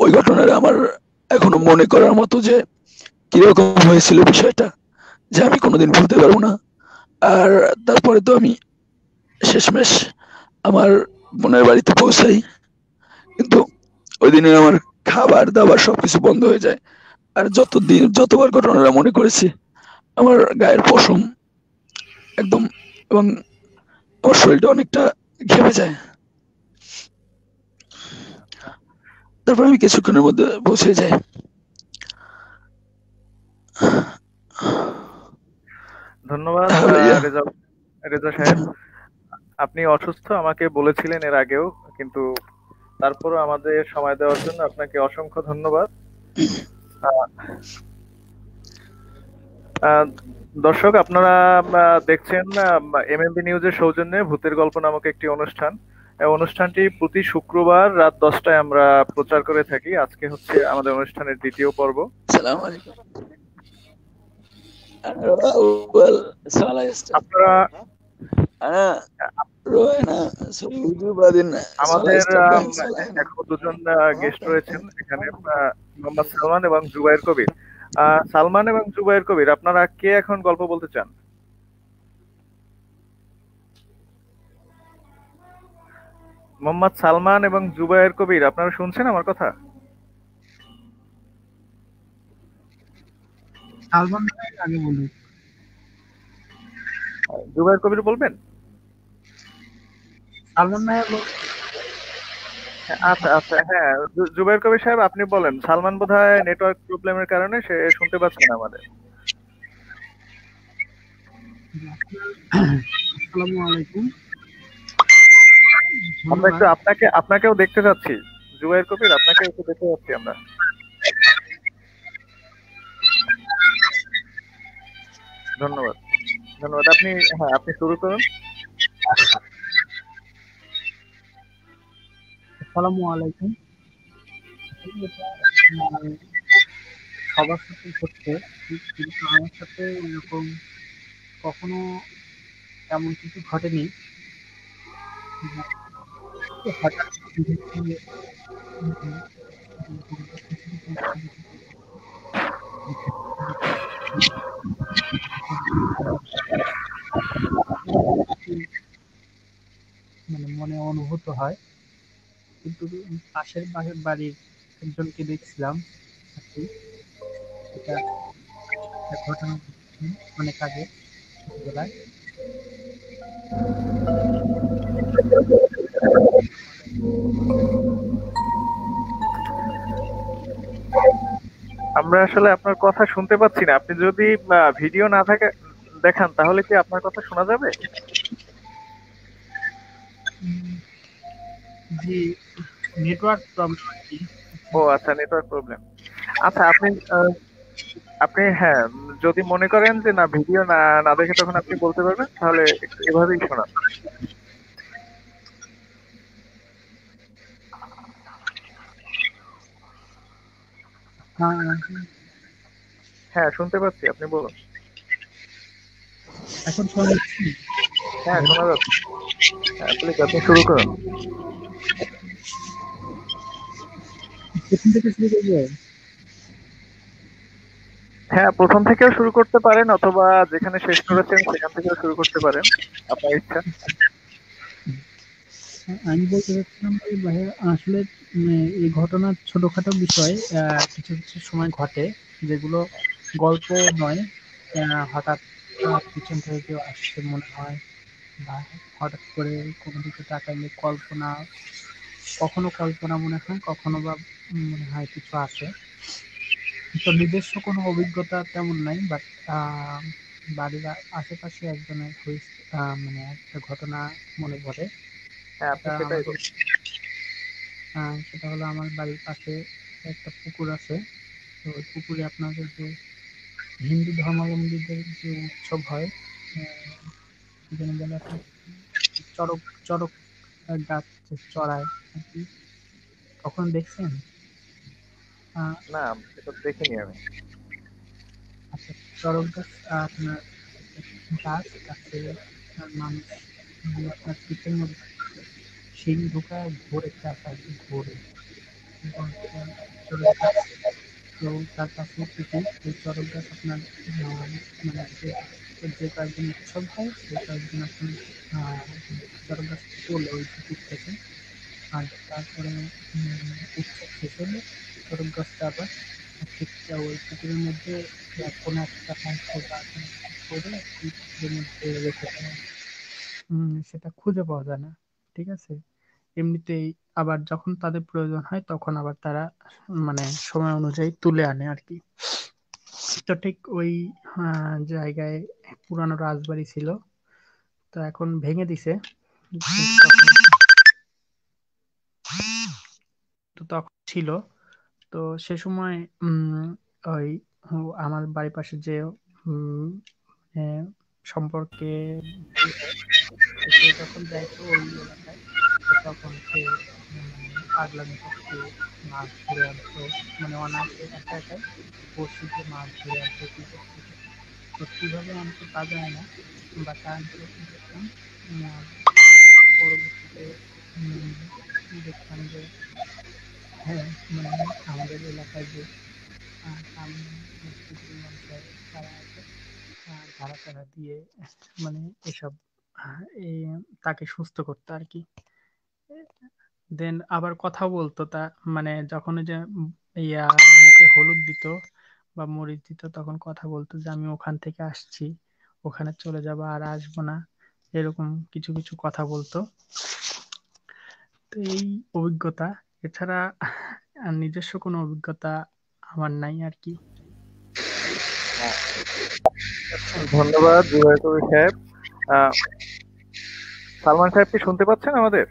ওই ঘটনাটা আমার এখনো মনে করার মতো যে কিরকম হয়েছিল বিষয়টা, যে আমি কোনোদিন ভুলতে পারবো না। আর তারপরে তো আমি শেষমেশ আমার বোনের বাড়িতে পৌঁছাই, কিন্তু ওই দিনে আমার খাবার দাবার সবকিছু বন্ধ হয়ে যায়। আর যতবার ঘটনাটা মনে করেছি আমার গায়ের পশম একদম, এবং আমার শরীরটা অনেকটা ঘেমে যায়। তারপর আমি কিছুক্ষণের মধ্যে পৌঁছে যাই। ধন্যবাদ হ্যাঁ ভাইয়া। রেজা সাহেব। আপনি অসুস্থ আমাকে বলেছিলেন এর আগেও, কিন্তু তারপরও আমাদের সময় দেওয়ার জন্য আপনাকে অসংখ্য ধন্যবাদ। আহ, আহ, দর্শক, আপনারা দেখছেন এমএমবি নিউজের সৌজন্যে ভূতের গল্প নামক একটি অনুষ্ঠান। এই অনুষ্ঠানটি প্রতি শুক্রবার রাত 10টায় আমরা প্রচার করে থাকি। আজকে হচ্ছে আমাদের অনুষ্ঠানের দ্বিতীয় পর্ব। সালাম আলাইকুম। أول سؤال يستر আপনারা أنا روينا سوري وبعدين سؤال আমাদের يستر بعدين سؤال هنا এখন দুজন গেস্ট রয়েছেন এখানে, মোহাম্মদ সালমান এবং জুবায়ের কবির। সালমান এবং জুবায়ের কবির, আপনারা কে এখন গল্প বলতে চান? মোহাম্মদ সালমান এবং জুবায়ের কবির, আপনারা শুনছেন আমার কথা? সালমান ভাই আগে বলুন। জুবায়ের কবির বলবেন? সালমান ভাই আচ্ছা আচ্ছা, হ্যাঁ, জুবায়ের কবির সাহেব আপনি বলেন। সালমান বোধহয় নেটওয়ার্ক প্রবলেমের কারণে সে শুনতে পাচ্ছে না আমাদের। আসসালামু আলাইকুম। আমরা একটু আপনাকেও দেখতে চাচ্ছি। জুবায়ের কবির, আপনাকে একটু দেখতে যাচ্ছি আমরা। ধন্যবাদ ধন্যবাদ। আপনি শুরু করুন। আসসালামু আলাইকুম। সবার সাথে ঘটছে, কিন্তু আমার সাথে এরকম কখনো তেমন কিছু ঘটেনি। হঠাৎ দেখি উম, কিছু কিছু ছবি মানে মনে অনুভূত হয়, কিন্তু পাশের বাড়ির একজনকে দেখছিলাম আর কি। এটা একটা ঘটনা ঘটেছে অনেক আগে, ছোটবেলায়। আমরা আসলে আপনার কথা শুনতে পাচ্ছি না। আপনি যদি ভিডিও না থাকে দেখান তাহলে কি আপনার কথা শোনা যাবে? উম, জি, নেটওয়ার্ক প্রবলেম আর কি। ও আচ্ছা, নেটওয়ার্ক প্রবলেম। আচ্ছা, আপনি আপনি হ্যাঁ, যদি মনে করেন যে না ভিডিও না না দেখে তখন আপনি বলতে পারবেন, তাহলে একটু এভাবেই শোনান। হ্যাঁ, হ্যাঁ, শুনতে পাচ্ছি, আপনি বলুন। এখন শোনা যাচ্ছে? হ্যাঁ, শোনা যাচ্ছে। হ্যাঁ, প্লিজ আপনি শুরু করুন। প্রথম থেকে শুরু করবো? হ্যাঁ, প্রথম থেকেও শুরু করতে পারেন অথবা যেখানে শেষ করেছেন সেখান থেকেও শুরু করতে পারেন, আপনার ইচ্ছা। আমি বলতে চাচ্ছিলাম যে ভাইয়া আসলে এই ঘটনার ছোটখাটো বিষয় কিছু কিছু সময় ঘটে, যেগুলো গল্প নয়। হঠাৎ পিছন থেকে কেউ আসছে মনে হয়, বা হঠাৎ করে কোনো দিকে তাকাইলে কল্পনা, কখনো কল্পনা মনে হয়, কখনো বা মনে হয় কিছু আছে। তো নিজস্ব কোনো অভিজ্ঞতা তেমন নাই, বাট বাড়ির আশেপাশে একজনের মানে একটা ঘটনা মনে পড়ে। হ্যাঁ, আপনি সেটা সেটাই আমাদের বলুন। সেটা হলো আমার বাড়ির পাশে একটা পুকুর আছে। তো ওই পুকুরে আপনাদের যে হিন্দু ধর্মাবলম্বীদের যে উৎসব হয়, কি যেন বলে আপনার, চড়ক চড়ক গাছ যে চড়ায় আর কি, কখন দেখছেন? আহ, না, এটা দেখিনি আমি। আচ্ছা, চড়ক গাছ আপনার গাছ আছে, মানুষ আপনার পিঠের মধ্যে শিং ঢুকায় ঘোরে, চারপাশে ঘোরে, এবং চড়ক গাছ। তো তার পাশে পুকুর, ওই চড়ক গাছ আপনার মানে যে কয়েকদিন উৎসব হয় সেই কয়েকদিন আপনার চড়ক গাছ তোলে ওই পুকুর থেকে। আর তারপরে উৎসব শেষ হলে চড়ক গাছটা আবার ঠিক ওই পুকুরের মধ্যে কোনো একটা অংশ বা কোনো কিছু করে ওই পুকুরের মধ্যে রেখে দেয়। সেটা খুঁজে পাওয়া যায় না, ঠিক আছে। এমনিতেই আবার যখন তাদের প্রয়োজন হয় তখন আবার তারা মানে সময় অনুযায়ী তুলে আনে আর কি। তো ঠিক ওই জায়গায় পুরানো রাজবাড়ি ছিল, তো এখন ভেঙে দিছে। তো তখন ছিল, তো সে সময় ওই আমার বাড়ির পাশে যে উম, আহ, সম্পর্কে ভাই হয়, তো সে যখন যাইতো ওই এলাকায়, তো তখন সে মানে পাগলামি করতো, মাছ ধরে আনতো, মানে অনায়াসে একা একাই বড়শি দিয়ে মাছ ধরে আনতো, কি করতো। তো কিভাবে আনতো তা যায় না, বাট আমি যখন দেখতাম, উম, পরবর্তীতে উম, দেখতাম যে হ্যাঁ, মানে আমাদের এলাকায় যে গ্রামীণ গোষ্ঠীগুলোর মানুষ হয়, তারা আছে, ধারা টারা দিয়ে মানে এসব এই তাকে সুস্থ করতো আর কি। দেন আবার কথা বলতো তা, মানে যখন ওই যে ইয়া মুখে হলুদ দিত বা মরিচ দিত তখন কথা বলতো যে আমি ওখান থেকে আসছি, ওখানে চলে যাবো আর আসবো না, এরকম কিছু কিছু কথা বলতো। তো এই অভিজ্ঞতা, এছাড়া নিজস্ব কোনো অভিজ্ঞতা আমার নাই আর কি। ধন্যবাদ জুবাইর কবির সাহেব। আহ, সালমান সাহেব কি শুনতে পাচ্ছেন আমাদের?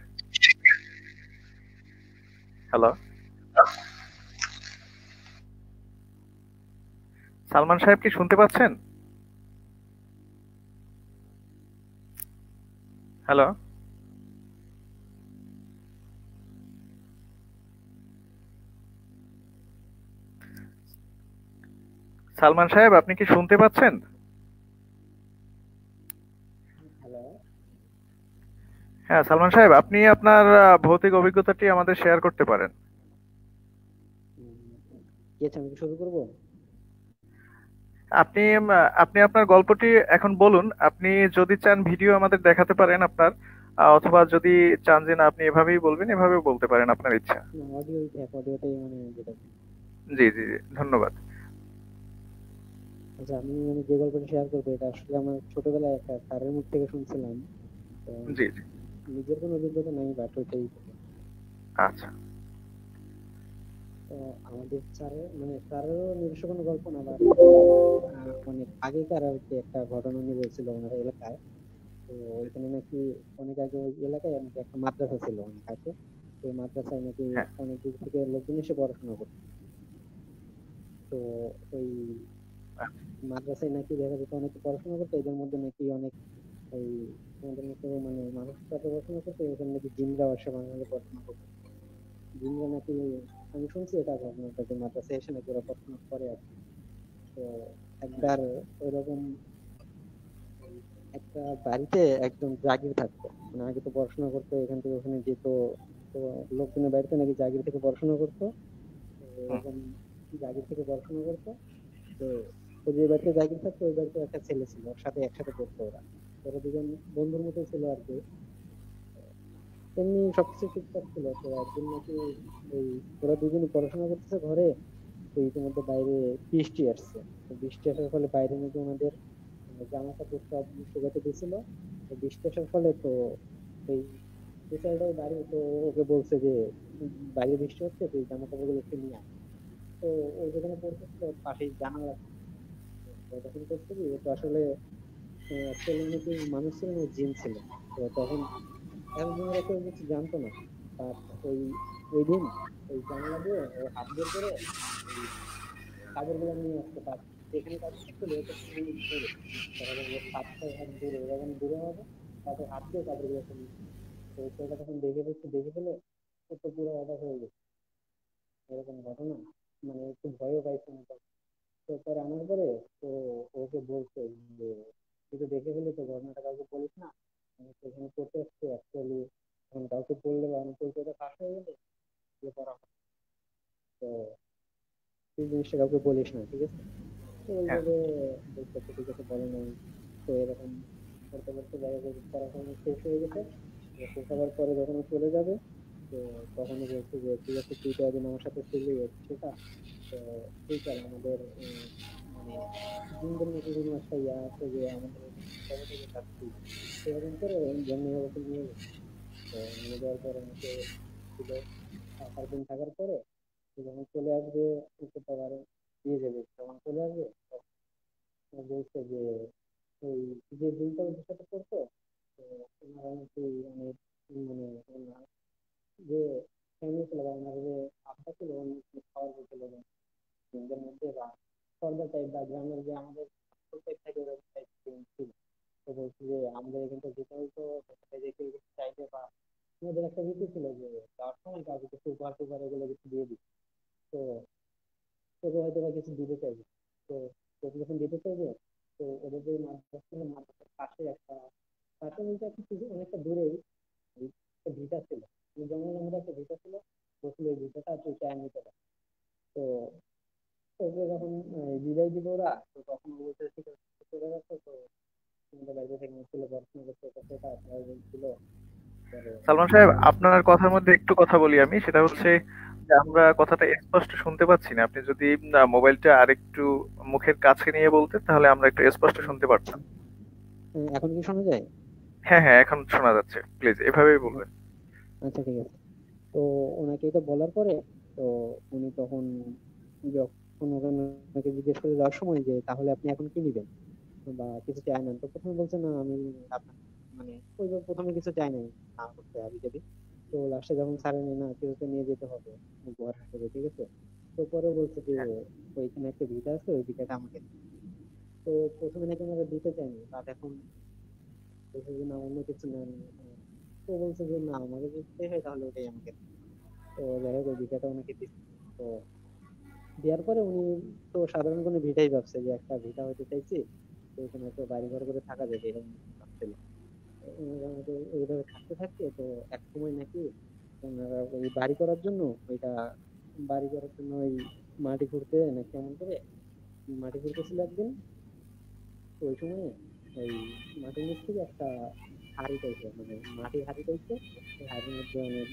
হ্যালো, সালমান সাহেব কি শুনতে পাচ্ছেন? হ্যালো, সালমান সাহেব আপনি কি শুনতে পাচ্ছেন? হ্যাঁ, সালমান সাহেব, আপনি আপনার ভৌতিক অভিজ্ঞতাটি আমাদের শেয়ার করতে পারেন। কি আছে, আমি কি শুরু করবো? আপনি আপনার গল্পটি এখন বলুন। আপনি যদি চান ভিডিও আমাদের দেখাতে পারেন আপনার, অথবা যদি চান যে না আপনি এভাবেই বলবেন, এভাবেও বলতে পারেন, আপনার ইচ্ছা। না, অডিওই থাক, অডিওটাই মানে যেটা। জি জি জি, ধন্যবাদ। আচ্ছা, আমি মানে যে গল্পটা শেয়ার করবো এটা আসলে আমার ছোটবেলায় একটা স্যারের মুখ থেকে শুনছিলাম। তো জি জি। নিজের কোনো অভিজ্ঞতা নাই, বাট ওইটাই। আচ্ছা। তো আমাদের স্যারের মানে স্যারেরও নিজস্ব কোনো গল্প না, বা অনেক আগেকার আর কি একটা ঘটনা উনি বলছিল ওনার এলাকায়। তো ওইখানে নাকি অনেক আগে ওই এলাকায় নাকি একটা মাদ্রাসা ছিল অনেক আগে। তো মাদ্রাসায় নাকি হ্যাঁ। অনেক দূর থেকে লোকজন এসে পড়াশোনা করতো। তো ওই মাদ্রাসায় নাকি দেখা যেত অনেকে পড়াশোনা করতো, এদের মধ্যে নাকি অনেক ওই আমাদের মতো মানে মানুষ সাথে পড়াশোনা করতো, এখানে নাকি জিনরাও আসে মাঝে মাঝে পড়াশোনা করতো। জিনরা নাকি, আমি শুনছি এটা ঘটনাটা, যে মাদ্রাসায় এসে নাকি ওরা পড়াশোনা করে আর কি। তো একবার ওইরকম একটা বাড়িতে একজন জাগির থাকতো, মানে আগে তো পড়াশোনা করতো, এখান থেকে ওখানে যেত। তো লোকজনের বাড়িতে নাকি জাগির থেকে পড়াশোনা করতো। তো হুম। এরকম জাগির থেকে পড়াশোনা করতো। তো ও যে বাড়িতে জাগির থাকতো ওই বাড়িতে একটা ছেলে ছিল, ওর সাথে একসাথে পড়তো ওরা। ওরা দুজন বন্ধুর মতো ছিল আর কি। এমনি সবকিছু ঠিকঠাক ছিল। তো একদিন নাকি ওই ওরা দুজনে পড়াশোনা করতেছে ঘরে। তো ইতিমধ্যে বাইরে বৃষ্টি আসছে। তো বৃষ্টি আসার ফলে বাইরে নাকি ওনাদের জামা কাপড় সব শুকাতে দিয়েছিল। তো বৃষ্টি আসার ফলে তো এই টিচারটাই বাড়ি, তো ওকে বলছে যে বাইরে বৃষ্টি হচ্ছে, তুই জামা কাপড় গুলো একটু নিয়ে আয়। তো ও যেখানে পড়তেছিল ওর পাশেই জানালা ছিল। তো তখন করছে কি, ও তো আসলে অ্যাকচুয়ালি নাকি মানুষ ছিল না, জিন ছিল। তো তখন একজনের কেউ কিছু জানতো না। বাট ওই ওই দিন ওই জানালা দিয়ে ও হাত বের করে ওই কাপড় গুলো নিয়ে আসতে পারত। যেখানে কাপড় ছিল এটা ছিল অনেক দূরে, দেখা যাবে যে 5-6 হাত দূরে, এরকম দূরে হবে। তারপর হাত দিয়ে কাপড় গুলো নিয়ে আসতো। তো সেটা তখন দেখে ফেলছে, দেখে ফেলে ও তো পুরো অবাক হয়ে গেছে, এরকম ঘটনা। মানে একটু ভয়ও পাইছে না তখন। তো পরে আনার পরে তো ওকে বলছে যে তুই তো দেখে ফেলি, তো ঘটনাটা কাউকে বলিস না, আমি তো এখানে করতে আসছি অ্যাকচুয়ালি, এখন কাউকে বললে বা আমার পরিচয়টা ফাঁস হয়ে গেলে যে করা হবে। তো তুই জিনিসটা কাউকে বলিস না, ঠিক আছে? তো হ্যাঁ। ওইভাবে বলতে তো ঠিক আছে, বলে নাই। তো এরকম করতে করতে দেখা যায় যে পড়াশোনা শেষ হয়ে গেছে। তো শেষ হওয়ার পরে যখন ও চলে যাবে, তো তখনও বলছে যে ঠিক আছে, তুই তো একদিন আমার সাথে ছিলি, সেটা তো তুই চল আমাদের মানে জিনদের নাকি কোনো একটা ইয়া আছে যে আমাদের এখানে কবে থেকে থাকছি, সেরকম করে যেমনি ওকে নিয়ে গেছে। তো নিয়ে যাওয়ার পরে আমাকে ছিল 4 দিন থাকার পরে ও যখন চলে আসবে, ওকে তো আবার দিয়ে যাবে, যখন চলে আসবে তখন ও বলছে যে ওই যে দিনটা ওদের সাথে করতো, তো ওনারা নাকি অনেক মানে ওনার যে ফ্যামিলি ছিল বা ওনার যে আব্বা ছিল অনেক খাওয়ার ছিল জিনদের মধ্যে, বা সর্দার টাইপ বা গ্রামের যে আমাদের প্রত্যেক থেকে ওরকম টাইপ ছিল। তো বলছি যে আমাদের এখান থেকে যেতে হইতো, সেখানে যে কেউ কিছু চাইতে বা আমাদের একটা রীতি ছিল যে যাওয়ার সময় কাউকে কিছু উপহার টুপহার এগুলো কিছু দিয়ে দিই। তো তোকে হয়তো বা কিছু দিতে চাইবে। তো তোকে যখন দিতে চাইবে, তো ওদের যে মাদ্রাসার পাশে একটা, পাশে বলতে একটা কিছু অনেকটা দূরেই ওই একটা ভিটা ছিল, ওই জঙ্গলের মধ্যে একটা ভিটা ছিল। বসলে ওই ভিটাটা তুই চায় নিতে পার। তো ওকে যখন বিদায় দিল ওরা, তো তখন ও বলছে ঠিক আছে, চলে যাচ্ছে। তো আমাদের বাইরে থেকে ছিল পড়াশোনা করতে করতে তার ছিল পরে। সালমান সাহেব, আপনার কথার মধ্যে একটু কথা বলি আমি, সেটা হচ্ছে যে আমরা কথাটা স্পষ্ট শুনতে পাচ্ছি না। আপনি যদি মোবাইলটা আরেকটু মুখের কাছে নিয়ে বলতেন তাহলে আমরা একটু স্পষ্ট শুনতে পারতাম। এখন কি শোনা যায়? হ্যাঁ হ্যাঁ, এখন শোনা যাচ্ছে, প্লিজ এভাবেই হ্যাঁ, বলবেন। আচ্ছা ঠিক আছে। তো ওনাকে এটা বলার পরে তো উনি তখন যখন ওনাকে জিজ্ঞেস করে যাওয়ার সময় যে তাহলে আপনি এখন কি নিবেন বা কিছু চাই না, তো প্রথমে বলছে না আমি আপনার মানে ওই যে প্রথমে কিছু চাই নাই, না করতে হবে যদি। তো লাস্টে যখন ছাড়ে নেই না, কিছু তো নিয়ে যেতে হবে উপহার হিসেবে, ঠিক আছে? তো পরে বলছে যে ওইখানে একটা ভিটা আছে, ওই ভিটাটা আমাকে দিন। তো প্রথমে নাকি আমাকে দিতে চাইনি, বাট এখন বলছে যে না অন্য কিছু নেন। তো বলছে যে না আমাকে যদি দিতে হয় তাহলে ওটাই আমাকে দিন। তো যাই হোক ওই ভিটাটা ওনাকে দিচ্ছে। তো দেওয়ার পরে উনি তো সাধারণ কোনো ভিটাই ভাবছে যে একটা ভিটা হয়তো চাইছি, তো এখানে তো বাড়ি ঘর করে থাকা যাবে এরকম ভাবছিল। ওনারা আমাদের এইভাবে থাকতে থাকতে তো এক সময় নাকি ওনারা ওই বাড়ি করার জন্য ওইটা বাড়ি করার জন্য ওই মাটি খুঁড়তে না কেমন করে মাটি খুঁড়তেছিল একদিন। তো ওই সময় ওই মাটির নিচ থেকে একটা হাড়ি টাইপের মানে মাটির হাড়ি টাইপের ওই হাড়ির মধ্যে অনেক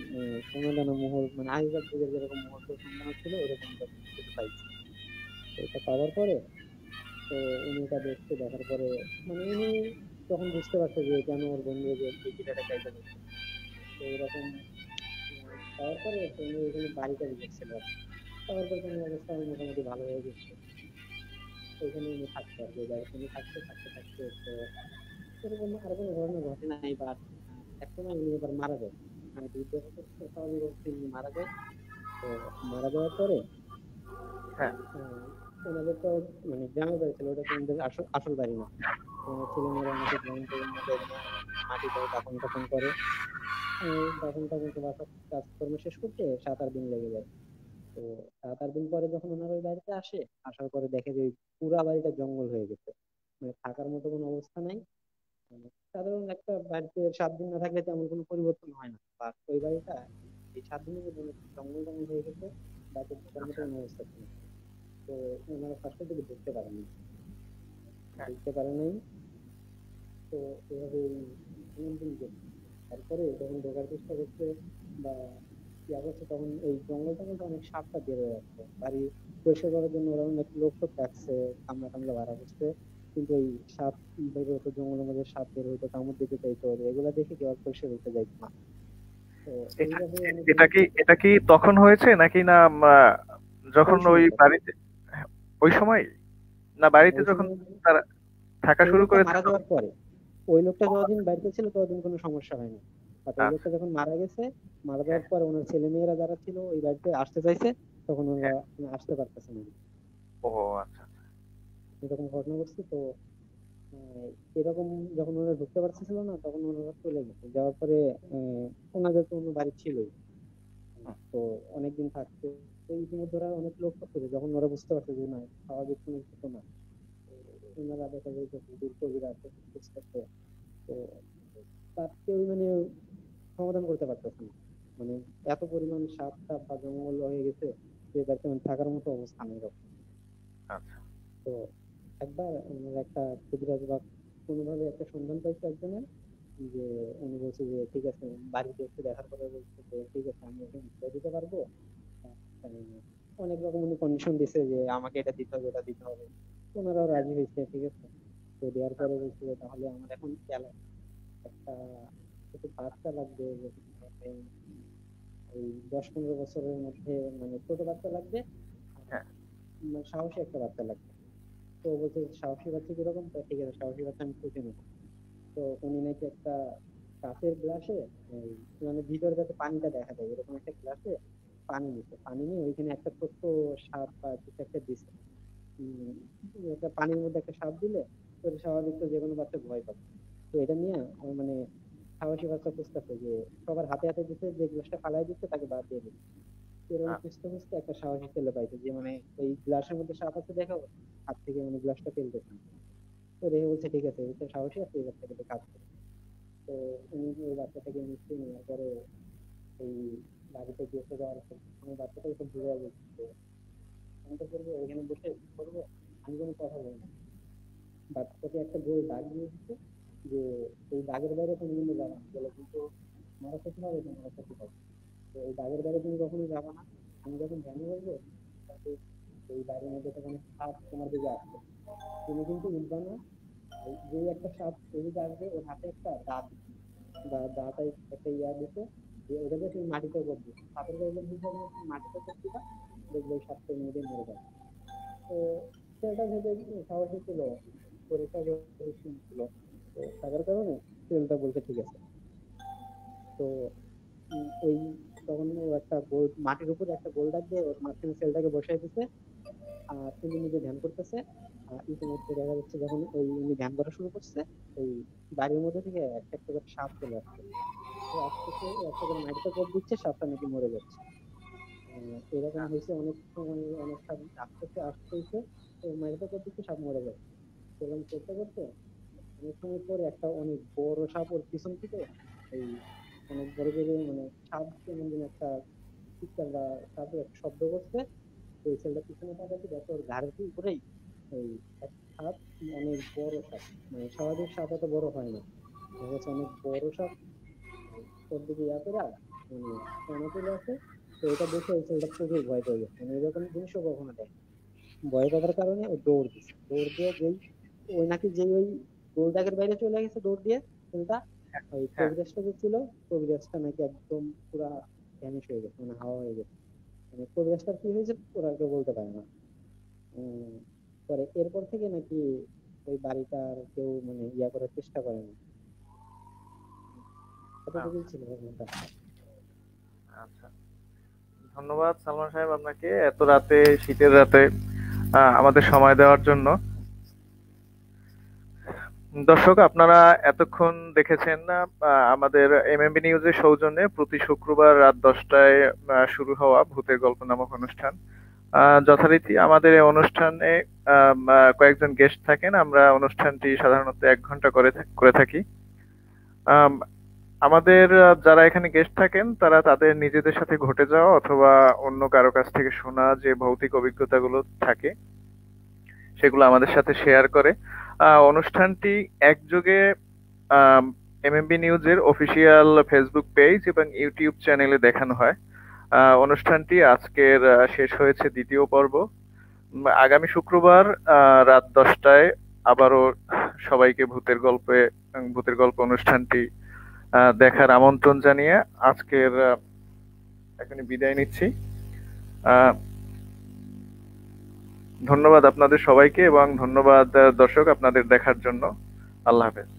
সোনা দানা মোহর মানে আগেকার যুগের যেরকম মোহর সোনা ছিল ওরকম কিছু পাইছে। তো এটা পাওয়ার পরে তো উনি এটা দেখছে, দেখার পরে মানে উনি তখন বুঝতে পারছে যে কেন ওর বন্ধু যে এই চিঠাটা চাইতে গেছে। তো এরকম পাওয়ার পরে তো উনি ওইখানে বাড়ি টাড়ি করছিল আর কি। পাওয়ার পরে তো উনি অবস্থা মোটামুটি ভালো হয়ে গেছে। ওইখানে উনি থাকতো আর কি, বাড়িতে উনি থাকতে থাকতে থাকতে তো এরকম আর কোনো ঘটনা ঘটে নাই বা একসময় উনি এবার মারা যায়। মানে 2 বছর স্বাভাবিক অবস্থায় উনি মারা যায়। তো মারা যাওয়ার পরে হ্যাঁ। ওনাদের তো মানে গ্রামের বাড়ি ছিল, ওটা তো ওনাদের আসল আসল বাড়ি না। ছেলেমেয়েরা নাকি গ্রাম থেকে মধ্যে মাটিতে দাফন টাফন করে। দাফন টাফন তো বাসার কাজকর্ম শেষ করতে 7-8 দিন লেগে যায়। তো 7-8 দিন পরে যখন ওনারা ওই বাড়িতে আসে, আসার পরে দেখে যে ওই পুরা বাড়িটা জঙ্গল হয়ে গেছে, মানে থাকার মতো কোনো অবস্থা নাই। মানে সাধারণ একটা বাড়িতে 7 দিন না থাকলে তেমন কোনো পরিবর্তন হয় না, বা ওই বাড়িটা এই 7 দিনের মধ্যে জঙ্গল জঙ্গল হয়ে গেছে, বাড়িতে থাকার মতো আচ্ছা। কোনো অবস্থা ছিল না। তো ওনারা ফার্স্টের দিকে ঢুকতে পারেনি, হ্যাঁ। ঢুকতে পারে নাই। তো এভাবে অনেকদিন গেছে। তারপরে যখন ঢোকার চেষ্টা করছে বা ইয়া করছে, তখন এই জঙ্গলটা কিন্তু অনেক সাপটা বের হয়ে আসছে। বাড়ি পরিষ্কার করার জন্য ওরা অনেক লোক টোক রাখছে, কামলা টামলা ভাড়া করছে, কিন্তু এই সাপ বের হতো, জঙ্গলের মধ্যে সাপ বের হইতো, কামড় দিতে চাইতো, এগুলা দেখে কেউ আর পরিষ্কার করতে যাইতো না। তো এটা এইভাবে এটা অনেকদিন কি এটা কি তখন হয়েছে নাকি না যখন ওই ওই সময়টা বাড়িতে, ওই সময় না বাড়িতে ওই যখন সময় তারা থাকা ওই শুরু লোকটা করেছে মারা যাওয়ার তখন? পরে, ওই লোকটা যতদিন বাড়িতে ছিল ততদিন কোনো সমস্যা হয়নি। বাট ওই আচ্ছা। লোকটা যখন মারা গেছে, মারা হ্যাঁ। যাওয়ার পরে ওনার ছেলে মেয়েরা যারা ছিল ওই বাড়িতে আসতে চাইছে, তখন ওরা হ্যাঁ। আসতে পারতেছে না। ও আচ্ছা। এরকম ঘটনা ঘটছে। তো আহ, এরকম যখন ওরা ঢুকতে পারতেছিল না, তখন ওনারা চলে গেছে। যাওয়ার পরে ওনাদের তো অন্য বাড়ি ছিলই। হুম। তো অনেকদিন থাকতে তো ইতিমধ্যে ওরা অনেক লোক করতেছে, যখন ওরা বুঝতে পারছে যে না স্বাভাবিক কোনো কিছু না, ওনারা দেখা যায় যে দূর কবিরা আছে বুঝতেছে। তো তার কেউ মানে সমাধান করতে পারতেছে না। মানে এত পরিমাণ সাপ টাপ বা জঙ্গল হয়ে গেছে যে বাড়িতে মানে থাকার মতো অবস্থা নেই এরকম। আচ্ছা। তো একবার আমার একটা কবিরাজ বা কোনোভাবে একটা সন্ধান পাইছে একজনের, যে উনি বলছে যে ঠিক আছে, বাড়িতে একটু দেখার পরে বলছে যে ঠিক আছে আমি এখানে ছেড়ে দিতে পারবো। আহ, অনেক রকম উনি কন্ডিশন দিছে যে আমাকে এটা দিতে হবে ওটা দিতে হবে। ওনারাও রাজি হয়েছে, ঠিক আছে। তো দেওয়ার পরে বলছে যে তাহলে আমার এখন একটা ছোট বাচ্চা লাগবে, এই 10-15 বছরের মধ্যে, মানে ছোট বাচ্চা লাগবে, আর হ্যাঁ। মানে সাহসী একটা বাচ্চা লাগবে। তো ও বলছে সাহসী বাচ্চা কিরকম, তো ঠিক আছে সাহসী বাচ্চা আমি খুঁজে নেবো। তো উনি নাকি একটা কাঁচের গ্লাসে, মানে ভিতরে যাতে পানিটা দেখা যায় এরকম একটা গ্লাসে পানি নিচ্ছে, পানি নিয়ে ওইখানে একটা ছোট্ট সাপ বা কিছু একটা দিচ্ছে। উম, একটা পানির মধ্যে একটা সাপ দিলে তো স্বাভাবিক তো যে কোনো বাচ্চা ভয় পাবে। তো এটা নিয়ে মানে সাহসী বাচ্চা খুঁজতেছে, যে সবার হাতে হাতে দিচ্ছে, যে গ্লাসটা ফালাই দিচ্ছে তাকে বাদ দিয়ে দিচ্ছে। এরকম আচ্ছা। খুঁজতে খুঁজতে একটা সাহসী ছেলে পাইছে, যে মানে ওই গ্লাসের মধ্যে সাপ আছে দেখো, হাত থেকে মানে গ্লাসটা ফেলতেছে না। তো রেহে বলছে ঠিক আছে এটা সাহসী আছে, এই বাচ্চাটাকে কাজ করে। তো উনি ওই বাচ্চাটাকে নিশ্চয়ই নেওয়ার পরে এই বাড়িতে গেছে, যাওয়ার পর আমি বাচ্চাটাকে খুব বুঝে গেছি যে আমি তো করবো ওইখানে বসে করবো, আমি কোনো কথা বলবো না। বাচ্চাটাকে একটা গোল দাগ দিয়ে দিচ্ছে, যে এই দাগের বাইরে তুমি কিন্তু যাবে না, বলে কিন্তু মারা ক্ষতি হবে, তোমার ক্ষতি হবে। তো এই দাগের বাইরে তুমি কখনো যাবে না। আমি যখন ধ্যানে বলবো তাতে এই বাড়ির মধ্যে তখন সাপ তোমার দিকে আসবে, তুমি কিন্তু উঠবা না। যে একটা সাপ এদিকে আসবে, ওর হাতে একটা দাঁত বা দাঁতাই একটা ইয়া দিতে, যে ওটা দিয়ে তুমি মাটিতে করবে, সাপের গায়ে দিতে হবে না, তুমি মাটিতে করতে দিবা, দেখবে ওই সাপটা এমনিতেই মরে যাবে। তো সেটা ভেবে সাহসী ছিল, পরীক্ষা ছিল। তো থাকার কারণে ছেলেটা বলছে ঠিক আছে। তো ওই তখন ও একটা গোল মাটির উপরে একটা গোল দাগ দিয়ে ওর মাঝখানে ছেলেটাকে বসাই দিতে, আর উনি নিজে ধ্যান করতেছে। আর ইতিমধ্যে দেখা যাচ্ছে যখন ওই উনি ধ্যান করা শুরু করছে, ওই বাড়ির মধ্যে থেকে একটা একটা করে সাপ চলে আসছে। তো আস্তে আস্তে একটা করে মাটিতে কোপ দিচ্ছে, সাপটা নাকি মরে যাচ্ছে। এরকম হয়েছে অনেক সময়, অনেক সাপ আস্তে আস্তে আসতেছে, তো মাটিতে কোপ দিচ্ছে, সাপ মরে যাচ্ছে। এরকম করতে করতে অনেক সময় পরে একটা অনেক বড় সাপ ওর পিছন থেকে এই অনেক বড় করে মানে সাপ কেমন যেন একটা চিৎকার বা সাপের একটা শব্দ করছে। তো ওই ছেলেটা পিছনে তাকাচ্ছে, দেখো ওর ঘাড়ের উপরেই ওই এক সাপ, অনেক বড় সাপ, মানে স্বাভাবিক সাপ এত বড় হয় না, দেখা যাচ্ছে অনেক বড় সাপ ওর দিকে ইয়া করে মানে টানা চলে আসে। তো এটা দেখে ওই ছেলেটা প্রচুর ভয় পেয়ে গেছে, মানে এরকম জিনিসও কখনো দেখে। ভয় পাওয়ার কারণে ও দৌড় দিচ্ছে, দৌড় দিয়ে যেই ওই নাকি যে ওই গোলদাগের বাইরে চলে গেছে দৌড় দিয়ে ছেলেটা, ওই হ্যাঁ। কবিরাজটা যে ছিল, কবিরাজটা নাকি একদম পুরা ভ্যানিশ হয়ে গেছে, মানে হাওয়া হয়ে গেছে। মানে কবিরাজটার কি হয়েছে ওরা কেউ বলতে পারে না। পরে এরপর থেকে নাকি ওই বাড়িটার কেউ মানে ইয়া করার চেষ্টা করে না। এতটুকুই ছিল ঘটনাটা। আচ্ছা, ধন্যবাদ সালমান সাহেব আপনাকে এত রাতে, শীতের রাতে আমাদের সময় দেওয়ার জন্য। দর্শক, আপনারা এতক্ষণ দেখেছেন আমাদের এমএমবি নিউজের সৌজন্যে প্রতি শুক্রবার রাত 10টায় শুরু হওয়া ভূতের গল্প নামক অনুষ্ঠান। যথারীতি আমাদের এই অনুষ্ঠানে কয়েকজন গেস্ট থাকেন। আমরা অনুষ্ঠানটি সাধারণত 1 ঘন্টা করে থাকি। আম, আমাদের যারা এখানে গেস্ট থাকেন তারা তাদের নিজেদের সাথে ঘটে যাওয়া অথবা অন্য কারো কাছ থেকে শোনা যে ভৌতিক অভিজ্ঞতাগুলো থাকে সেগুলো আমাদের সাথে শেয়ার করে। অনুষ্ঠানটি একযোগে এমএমবি নিউজের অফিসিয়াল ফেসবুক পেজ এবং ইউটিউব চ্যানেলে দেখানো হয়। অনুষ্ঠানটি আজকের শেষ হয়েছে দ্বিতীয় পর্ব। আগামী শুক্রবার রাত 10টায় আবারও সবাইকে ভূতের গল্প অনুষ্ঠানটি দেখার আমন্ত্রণ জানিয়ে আজকের এখনই বিদায় নিচ্ছি। আহ, ধন্যবাদ আপনাদের সবাইকে এবং ধন্যবাদ দর্শক আপনাদের দেখার জন্য। আল্লাহ হাফেজ।